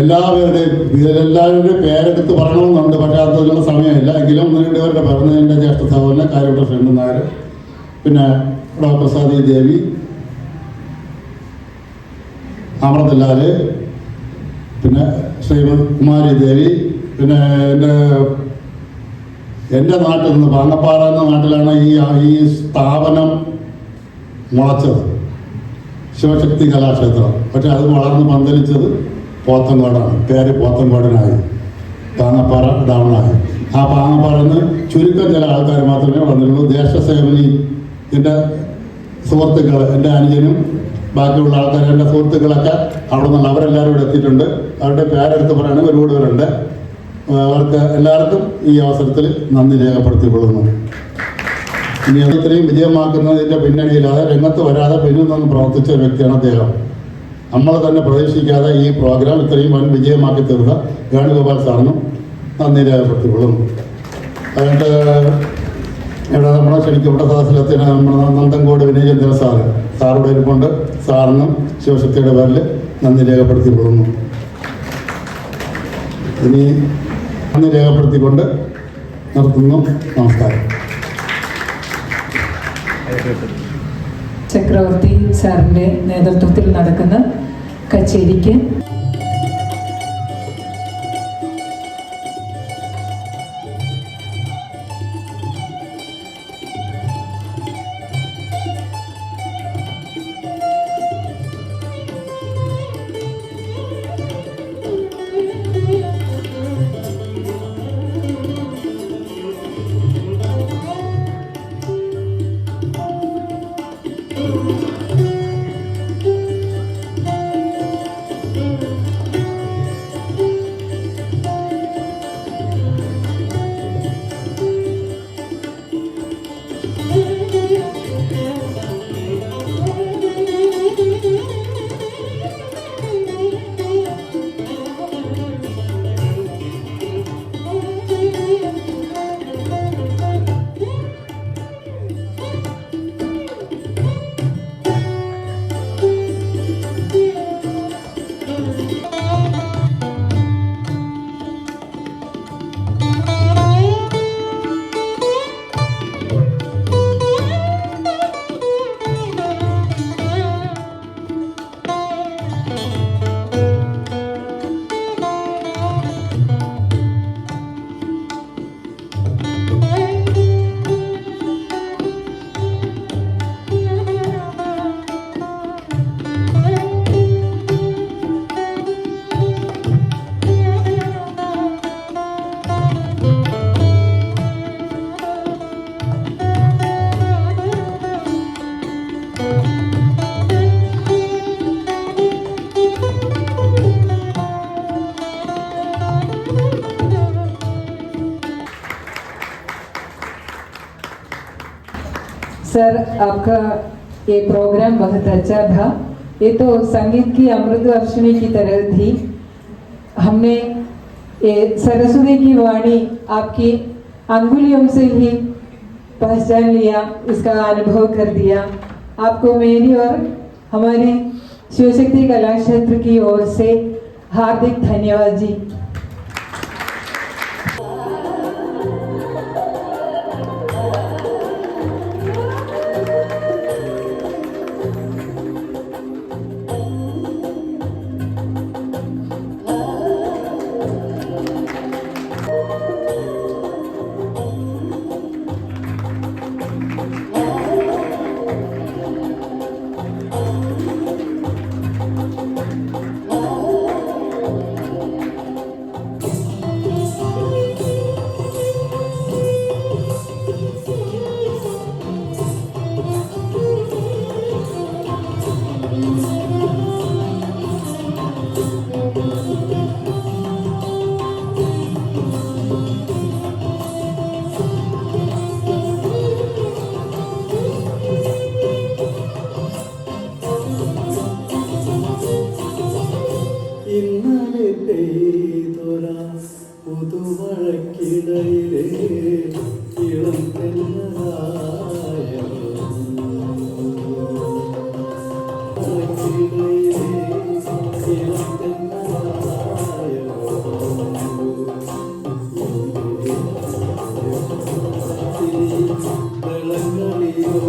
എല്ലാവരുടെയും പേരെടുത്ത് പറയണമെന്നുണ്ട്. പക്ഷേ അതിനുള്ള സമയമില്ല. എങ്കിലും 1-2 പേരുടെ എൻ്റെ ജ്യേഷ്ഠ സഹോദരനെ കാരോട്ട് ശ്രീകണ്ഠൻ നായർ, പിന്നെ ഡോക്ടർ സതി ദേവി, അമൃതലാല്, പിന്നെ ശ്രീമതി കുമാരി ദേവി, പിന്നെ എൻ്റെ നാട്ടിൽ നിന്ന് പാങ്ങപ്പാറ എന്ന നാട്ടിലാണ് ഈ സ്ഥാപനം മുളച്ചത്, ശിവശക്തി കലാക്ഷേത്രം. പക്ഷെ അത് വളർന്ന് പന്തലിച്ചത് പോത്തങ്കോടാണ്. പേര് പോത്തങ്കോടനായി, പാങ്ങപ്പാറ ഡൗണായി. ആ പാങ്ങപ്പാറയിൽ നിന്ന് ചുരുക്കം ചില ആൾക്കാർ മാത്രമേ വന്നിട്ടുള്ളൂ. ദേശസേവനി എൻ്റെ സുഹൃത്തുക്കൾ, എൻ്റെ അനുജനും ബാക്കിയുള്ള ആൾക്കാർ, എൻ്റെ സുഹൃത്തുക്കളൊക്കെ അവിടെ നിന്നുള്ള അവരെല്ലാവരും ഇവിടെ എത്തിയിട്ടുണ്ട്. അവരുടെ പേരെടുത്ത് പറയുകയാണെങ്കിൽ ഒരുപാട് പേരുണ്ട്. അവർക്ക് എല്ലാവർക്കും ഈ അവസരത്തിൽ നന്ദി രേഖപ്പെടുത്തിക്കൊള്ളുന്നു. ഇനി അത് ഇത്രയും വിജയമാക്കുന്നതിൻ്റെ പിന്നണിയില്ലാതെ രംഗത്ത് വരാതെ പിന്നിൽ നിന്ന് പ്രവർത്തിച്ച ഒരു വ്യക്തിയാണ് അദ്ദേഹം. നമ്മൾ തന്നെ പ്രതീക്ഷിക്കാതെ ഈ പ്രോഗ്രാം ഇത്രയും വൻ വിജയമാക്കി തീർത്ത വേണുഗോപാൽ സാറിനും നന്ദി രേഖപ്പെടുത്തിക്കൊള്ളുന്നു. അതുകൊണ്ട് ഇവിടെ നമ്മളെ ക്ഷണിക്കപ്പെട്ട സദസ്സിലെത്തിയ നമ്മുടെ നന്ദൻകോട് വിനയചന്ദ്രൻ സാറുടെ ഇരിപ്പുണ്ട്. സാറിനും ശിവശക്തിയുടെ പേരിൽ നന്ദി രേഖപ്പെടുത്തിക്കൊള്ളുന്നു. ഇനി നന്ദി രേഖപ്പെടുത്തിക്കൊണ്ട് നിർത്തുന്നു. നമസ്കാരം. ചക്രവർത്തി സാറിൻ്റെ നേതൃത്വത്തിൽ നടക്കുന്ന കച്ചേരിക്ക് सर, आपका ये प्रोग्राम बहुत अच्छा था। ये तो संगीत की अमृत वर्षिणी की तरह थी। हमने ये सरस्वती की वाणी आपकी अंगुलियों से ही पहचान लिया, इसका अनुभव कर दिया। आपको मेरी और हमारी शिवशक्ति कला क्षेत्र की ओर से हार्दिक धन्यवाद जी। ഇന്നലെ പെയ്തൊര പുതുമഴക്കിടയിലെ ഇളം തെന്നലായ മഴക്കിടയിലെ ഇളം തെന്നലായ വെള്ളങ്ങളിലോ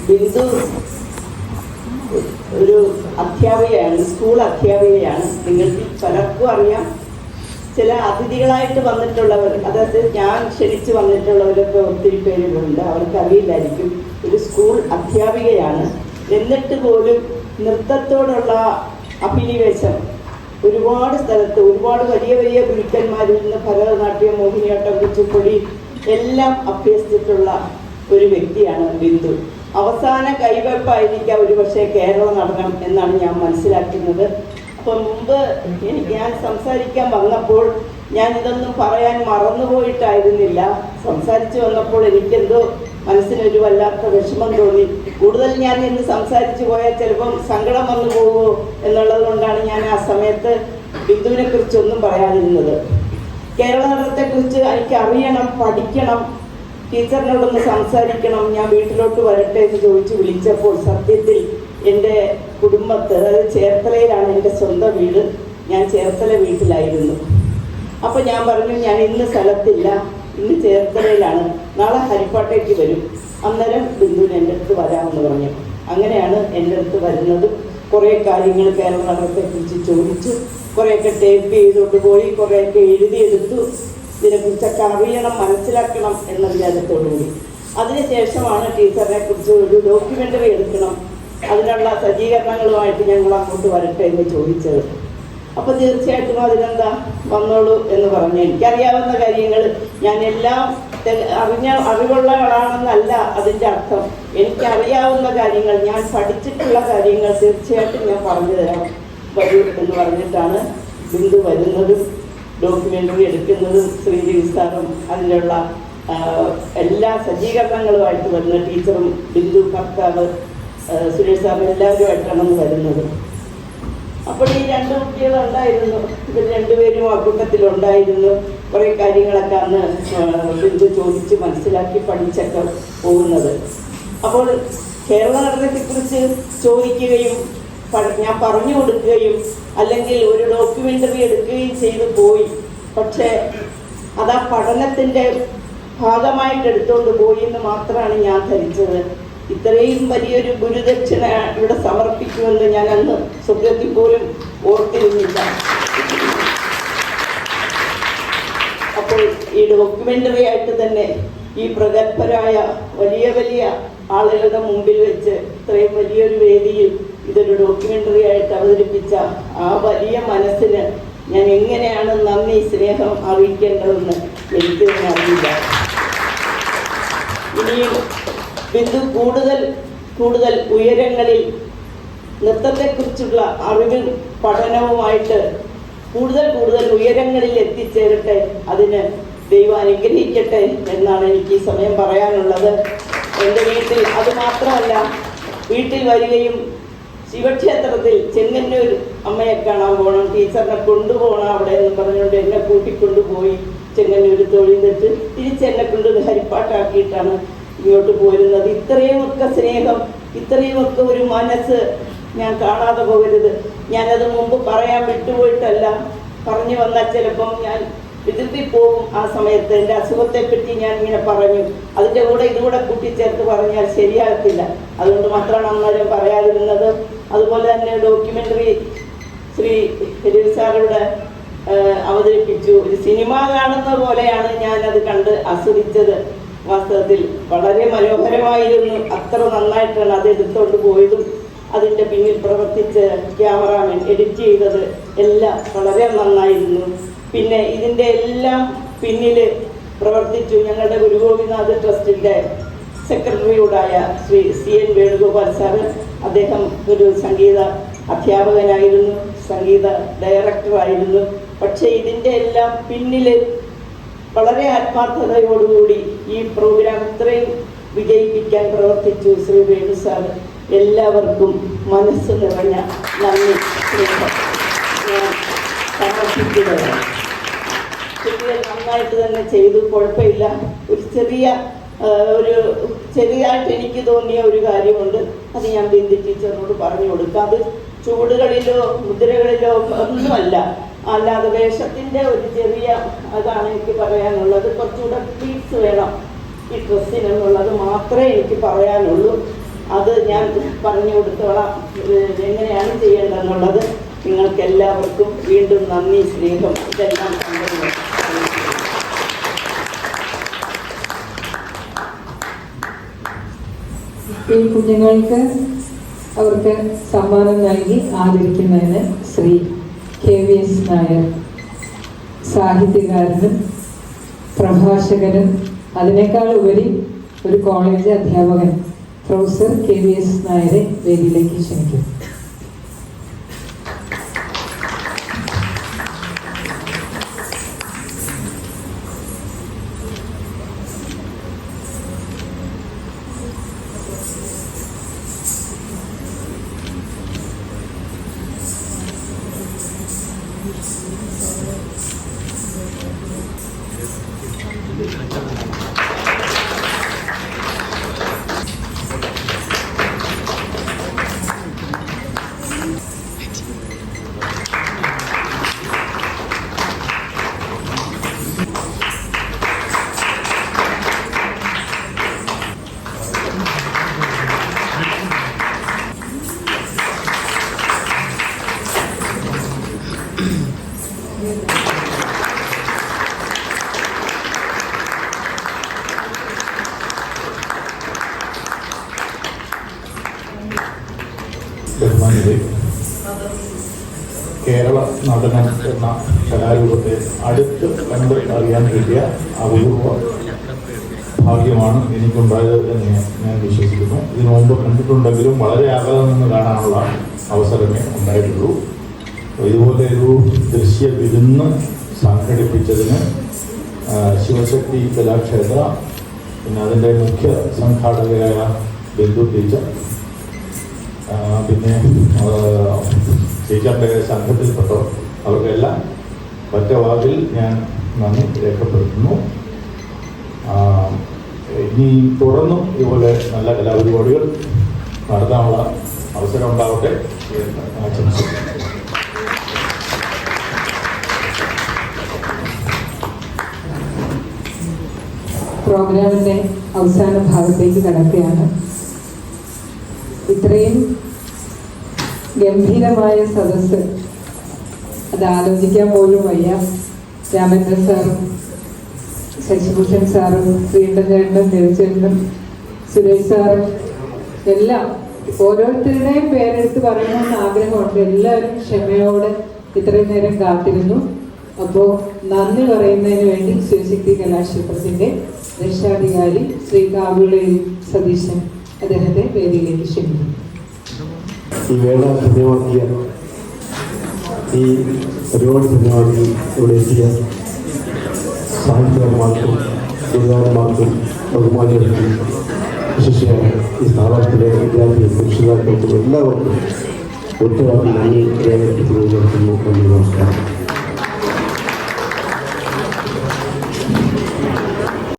ബിന്ദു ഒരു അധ്യാപികയാണ്, സ്കൂൾ അധ്യാപികയാണ്. നിങ്ങൾക്ക് പലർക്കും അറിയാം. ചില അതിഥികളായിട്ട് വന്നിട്ടുള്ളവർ, അതായത് ഞാൻ ക്ഷണിച്ച് വന്നിട്ടുള്ളവരൊക്കെ ഒത്തിരി പേരുകളുണ്ട്, അവർക്ക് അറിയില്ലായിരിക്കും. ഒരു സ്കൂൾ അധ്യാപികയാണ്. എന്നിട്ട് പോലും നൃത്തത്തോടുള്ള അഭിനിവേശം ഒരുപാട് സ്ഥലത്ത്, ഒരുപാട് വലിയ വലിയ ഗുരുക്കന്മാരിൽ നിന്ന് ഭരതനാട്യം, മോഹിനിയാട്ടം, കുച്ചിപ്പുടി എല്ലാം അഭ്യസിച്ചിട്ടുള്ള ഒരു വ്യക്തിയാണ് ബിന്ദു. അവസാന കൈവെപ്പായിരിക്കാം ഒരു പക്ഷേ കേരള നടനം എന്നാണ് ഞാൻ മനസ്സിലാക്കുന്നത്. അപ്പം മുമ്പ് ഞാൻ സംസാരിക്കാൻ വന്നപ്പോൾ ഞാൻ ഇതൊന്നും പറയാൻ മറന്നുപോയിട്ടായിരുന്നില്ല. സംസാരിച്ച് വന്നപ്പോൾ എനിക്കെന്തോ മനസ്സിനൊരു വല്ലാത്ത വിഷമം തോന്നി. കൂടുതൽ ഞാൻ ഇന്ന് സംസാരിച്ചു പോയാൽ ചിലപ്പം സങ്കടം വന്നു പോകുമോ എന്നുള്ളത് കൊണ്ടാണ് ഞാൻ ആ സമയത്ത് ബിന്ദുവിനെ കുറിച്ചൊന്നും പറയാതിരുന്നത്. കേരള നടനത്തെക്കുറിച്ച് എനിക്ക് അറിയണം, പഠിക്കണം, ടീച്ചറിനോടൊന്ന് സംസാരിക്കണം, ഞാൻ വീട്ടിലോട്ട് വരട്ടെ എന്ന് ചോദിച്ച് വിളിച്ചപ്പോൾ സത്യത്തിൽ എൻ്റെ കുടുംബത്ത്, അതായത് ചേർത്തലയിലാണ് എൻ്റെ സ്വന്തം വീട്, ഞാൻ ചേർത്തല വീട്ടിലായിരുന്നു. അപ്പോൾ ഞാൻ പറഞ്ഞു, ഞാൻ ഇന്ന് സ്ഥലത്തില്ല, ഇന്ന് ചേർത്തലയിലാണ്, നാളെ ഹരിപ്പാട്ടേക്ക് വരും, അന്നേരം ബിന്ദുവിന് എൻ്റെ അടുത്ത് വരാമെന്ന് പറഞ്ഞു. അങ്ങനെയാണ് എൻ്റെ അടുത്ത് വരുന്നത്. കുറേ കാര്യങ്ങൾ കേരള നടനത്തെക്കുറിച്ച് ചോദിച്ചു, കുറേയൊക്കെ ടേപ്പ് ചെയ്തുകൊണ്ട് പോയി, കുറേയൊക്കെ എഴുതിയെടുത്തു. ഇതിനെക്കുറിച്ചൊക്കെ അറിയണം, മനസ്സിലാക്കണം എന്ന വിചാരത്തോടുകൂടി അതിനുശേഷമാണ് ടീച്ചറിനെ കുറിച്ച് ഒരു ഡോക്യുമെൻ്ററി എടുക്കണം, അതിനുള്ള സജ്ജീകരണങ്ങളുമായിട്ട് ഞങ്ങൾ അങ്ങോട്ട് വരട്ടെ എന്ന് ചോദിച്ചത്. അപ്പോൾ തീർച്ചയായിട്ടും അതിനെന്താ വന്നോളൂ എന്ന് പറഞ്ഞു. എനിക്കറിയാവുന്ന കാര്യങ്ങൾ ഞാൻ എല്ലാം അറിവുള്ളവളാണെന്നല്ല അതിൻ്റെ അർത്ഥം. എനിക്കറിയാവുന്ന കാര്യങ്ങൾ, ഞാൻ പഠിച്ചിട്ടുള്ള കാര്യങ്ങൾ തീർച്ചയായിട്ടും ഞാൻ പറഞ്ഞു തരാം, വരൂ എന്ന് പറഞ്ഞിട്ടാണ് ബിന്ദു വരുന്നതും ഡോക്യുമെൻ്ററി എടുക്കുന്നതും ശ്രീദേവി സാറും അതിനുള്ള എല്ലാ സജ്ജീകരണങ്ങളുമായിട്ട് വരുന്ന ടീച്ചറും ബിന്ദു ഭർത്താവ് സുരേഷ് സാറും എല്ലാവരുമായിട്ടാണ് വരുന്നത്. അപ്പോൾ ഈ രണ്ട് കുട്ടികളുണ്ടായിരുന്നു, ഇവർ രണ്ടുപേരും ആ കൂട്ടത്തിലുണ്ടായിരുന്നു. കുറേ കാര്യങ്ങളൊക്കെ അന്ന് ബിന്ദു ചോദിച്ച് മനസ്സിലാക്കി പഠിച്ചൊക്കെ പോകുന്നത്. അപ്പോൾ കേരള നടനത്തെക്കുറിച്ച് ചോദിക്കുകയും ഞാൻ പറഞ്ഞു കൊടുക്കുകയും അല്ലെങ്കിൽ ഒരു ഡോക്യുമെൻ്ററി എടുക്കുകയും ചെയ്തു പോയി. പക്ഷേ അത് ആ പഠനത്തിൻ്റെ ഭാഗമായിട്ട് എടുത്തുകൊണ്ട് പോയി എന്ന് മാത്രമാണ് ഞാൻ ധരിച്ചത്. ഇത്രയും വലിയൊരു ഗുരുദക്ഷിണ ഇവിടെ സമർപ്പിക്കുമെന്ന് ഞാൻ അന്ന് സ്വപ്നത്തിൽ പോലും ഓർത്തിരുന്നില്ല. അപ്പോൾ ഈ ഡോക്യുമെൻ്ററി ആയിട്ട് തന്നെ ഈ പ്രഗത്ഭരായ വലിയ വലിയ ആളുകളുടെ മുമ്പിൽ വെച്ച് ഇത്രയും വലിയൊരു വേദിയിൽ ഇതൊരു ഡോക്യുമെൻ്ററി ആയിട്ട് അവതരിപ്പിച്ച ആ വലിയ മനസ്സിന് ഞാൻ എങ്ങനെയാണ് നന്ദി സ്നേഹം അറിയിക്കേണ്ടതെന്ന് എനിക്ക് തന്നെ അറിയില്ല. ഇനിയും ബിന്ദു കൂടുതൽ ഉയരങ്ങളിൽ നൃത്തത്തെക്കുറിച്ചുള്ള അറിവും പഠനവുമായിട്ട് കൂടുതൽ ഉയരങ്ങളിൽ എത്തിച്ചേരട്ടെ. അതിന് ദൈവം അനുഗ്രഹിക്കട്ടെ എന്നാണ് എനിക്ക് ഈ സമയം പറയാനുള്ളത്. എൻ്റെ വീട്ടിൽ അത് മാത്രമല്ല, വീട്ടിൽ വരികയും ശിവക്ഷേത്രത്തിൽ ചെങ്ങന്നൂർ അമ്മയെ കാണാൻ പോകണം, ടീച്ചറിനെ കൊണ്ടുപോകണം അവിടെ എന്ന് പറഞ്ഞുകൊണ്ട് എന്നെ കൂട്ടിക്കൊണ്ടുപോയി ചെങ്ങന്നൂർ തൊഴുതിട്ട് തിരിച്ചെന്നെ കൊണ്ട് ഹരിപ്പാട്ടാക്കിയിട്ടാണ് ഇങ്ങോട്ട് പോരുന്നത്. ഇത്രയുമൊക്കെ സ്നേഹം, ഇത്രയുമൊക്കെ ഒരു മനസ്സ് ഞാൻ കാണാതെ പോകരുത്. ഞാനത് മുമ്പ് പറയാൻ വിട്ടുപോയിട്ടല്ല, പറഞ്ഞു വന്നാൽ ചിലപ്പം ഞാൻ വിതിർത്തിപ്പോകും. ആ സമയത്ത് എൻ്റെ അസുഖത്തെപ്പറ്റി ഞാൻ ഇങ്ങനെ പറഞ്ഞു, അതിൻ്റെ കൂടെ ഇതുകൂടെ കൂട്ടിച്ചേർത്ത് പറഞ്ഞാൽ ശരിയാകത്തില്ല. അതുകൊണ്ട് മാത്രമാണ് അന്നേരം പറയാതിരുന്നത്. അതുപോലെ തന്നെ ഡോക്യുമെൻ്ററി ശ്രീ രവി സാറിവിടെ അവതരിപ്പിച്ചു. ഒരു സിനിമ കാണുന്ന പോലെയാണ് ഞാനത് കണ്ട് ആസ്വദിച്ചത്. വാസ്തവത്തിൽ വളരെ മനോഹരമായിരുന്നു. അത്ര നന്നായിട്ടാണ് അത് എടുത്തുകൊണ്ട് പോയതും അതിൻ്റെ പിന്നിൽ പ്രവർത്തിച്ച് ക്യാമറാമാൻ എഡിറ്റ് ചെയ്തത് എല്ലാം വളരെ നന്നായിരുന്നു. പിന്നെ ഇതിൻ്റെ എല്ലാം പിന്നിൽ പ്രവർത്തിച്ചു ഞങ്ങളുടെ ഗുരുഗോപിനാഥ് ട്രസ്റ്റിൻ്റെ സെക്രട്ടറിയോടായ ശ്രീ CN വേണുഗോപാൽ സാറ്. അദ്ദേഹം ഒരു സംഗീത അധ്യാപകനായിരുന്നു, സംഗീത ഡയറക്ടറായിരുന്നു. പക്ഷേ ഇതിൻ്റെ എല്ലാം പിന്നിൽ വളരെ ആത്മാർത്ഥതയോടുകൂടി ഈ പ്രോഗ്രാം ഇത്രയും വിജയിപ്പിക്കാൻ പ്രവർത്തിച്ചു ശ്രീ വേണു സാർ. എല്ലാവർക്കും മനസ്സ് നിറഞ്ഞ നന്ദി ഞാൻ സമർപ്പിക്കുകയാണ്. കുട്ടികൾ നന്നായിട്ട് തന്നെ ചെയ്തു, കുഴപ്പമില്ല. ഒരു ചെറിയതായിട്ട് എനിക്ക് തോന്നിയ ഒരു കാര്യമുണ്ട്, അത് ഞാൻ ബിന്ദു ടീച്ചറിനോട് പറഞ്ഞു കൊടുക്കാം. അത് ചൂടുകളിലോ മുദ്രകളിലോ ഒന്നുമല്ല, അല്ലാതെ വേഷത്തിൻ്റെ ഒരു ചെറിയ അതാണ് എനിക്ക് പറയാനുള്ളത്. കുറച്ചുകൂടെ പീസ് വേണം ഈ ഡ്രസ്സിനെന്നുള്ളത് മാത്രമേ എനിക്ക് പറയാനുള്ളൂ. അത് ഞാൻ പറഞ്ഞു കൊടുത്തോളാം എങ്ങനെയാണ് ചെയ്യേണ്ടതെന്നുള്ളത്. നിങ്ങൾക്ക് എല്ലാവർക്കും വീണ്ടും നന്ദി, സ്നേഹം. ഇതെല്ലാം കണ്ടു. ഈ കുഞ്ഞുങ്ങൾക്ക് അവർക്ക് സമ്മാനം നൽകി ആദരിക്കുന്നതിന് ശ്രീ KVS നായർ, സാഹിത്യകാരനും പ്രഭാഷകനും അതിനേക്കാൾ ഉപരി ഒരു കോളേജ് അധ്യാപകൻ പ്രൊഫസർ KVS നായരെ വേദിയിലേക്ക് ക്ഷണിക്കും. ബഹുമാനിയെ, കേരള നടനം എന്ന കലാരൂപത്തെ അടുത്ത് കണ്ട് അറിയാൻ കിട്ടിയ അപൂർവ ഭാഗ്യമാണ് എനിക്കുണ്ടായത് എന്ന് ഞാൻ വിശ്വസിക്കുന്നു. ഇതിനു മുമ്പ് കണ്ടിട്ടുണ്ടെങ്കിലും വളരെ അകലെ നിന്ന് കാണാനുള്ള അവസരമേ ഉണ്ടായിട്ടുള്ളൂ. ഇതുപോലെ ഒരു ദൃശ്യ വിരുന്ന് സംഘടിപ്പിച്ചതിന് ശിവശക്തി കലാക്ഷേത്ര, പിന്നെ അതിൻ്റെ മുഖ്യ സംഘാടകയായ ബിന്ദു ടീച്ചർ, പിന്നെ ടീച്ചറിൻ്റെ സംഘത്തിൽപ്പെട്ടവർ, അവർക്കെല്ലാം ഒറ്റ വാക്കിൽ ഞാൻ നന്ദി രേഖപ്പെടുത്തുന്നു. ഇനി തുടർന്നും ഇതുപോലെ നല്ല കലാപരിപാടികൾ നടത്താനുള്ള അവസരം ഉണ്ടാവട്ടെ എന്ന് ആശംസിക്കുന്നു. പ്രോഗ്രാമിൻ്റെ അവസാന ഭാഗത്തേക്ക് കടക്കുകയാണ്. ഇത്രയും ഗംഭീരമായ സദസ്സ് അത് ആലോചിക്കാൻ പോലും വയ്യ. രാമേന്ദ്രൻ സാറും ശശിഭൂഷൺ സാറും ശ്രീകണ്ഠചേട്ടനും ദേവചേട്ടനും സുരേഷ് സാറും എല്ലാം ഓരോരുത്തരുടെയും പേരെടുത്ത് പറയണമെന്ന് ആഗ്രഹമുണ്ട്. എല്ലാവരും ക്ഷമയോടെ ഇത്രയും നേരം കാത്തിരുന്നു. അപ്പോൾ നന്ദി പറയുന്നതിന് വേണ്ടി ശിവശക്തി കലാക്ഷേത്രത്തിൻ്റെ രക്ഷാധികാരി ശ്രീ കാവുളേരി സതീശൻ അദ്ദേഹത്തെ വേദിയിലേക്ക് ക്ഷണിക്കുന്നു. ഈ വേള ധന്യമാക്കിയ ഈ ഒരുപാട് ധന്യവാദി ഇവിടെ എത്തിയ സാഹിത്യകാരന്മാർക്കും ഗുരുദാരന്മാർക്കും ബഹുമാനികൾക്കും വിശേഷിയായ ഈ സ്ഥാപനത്തിലെ വിദ്യാർത്ഥി രക്ഷിതാക്കൾക്കും എല്ലാവർക്കും ഒറ്റവാക്കി നന്ദി രേഖപ്പെടുത്തി നിർത്തുന്നു. നന്ദി, നമസ്കാരം.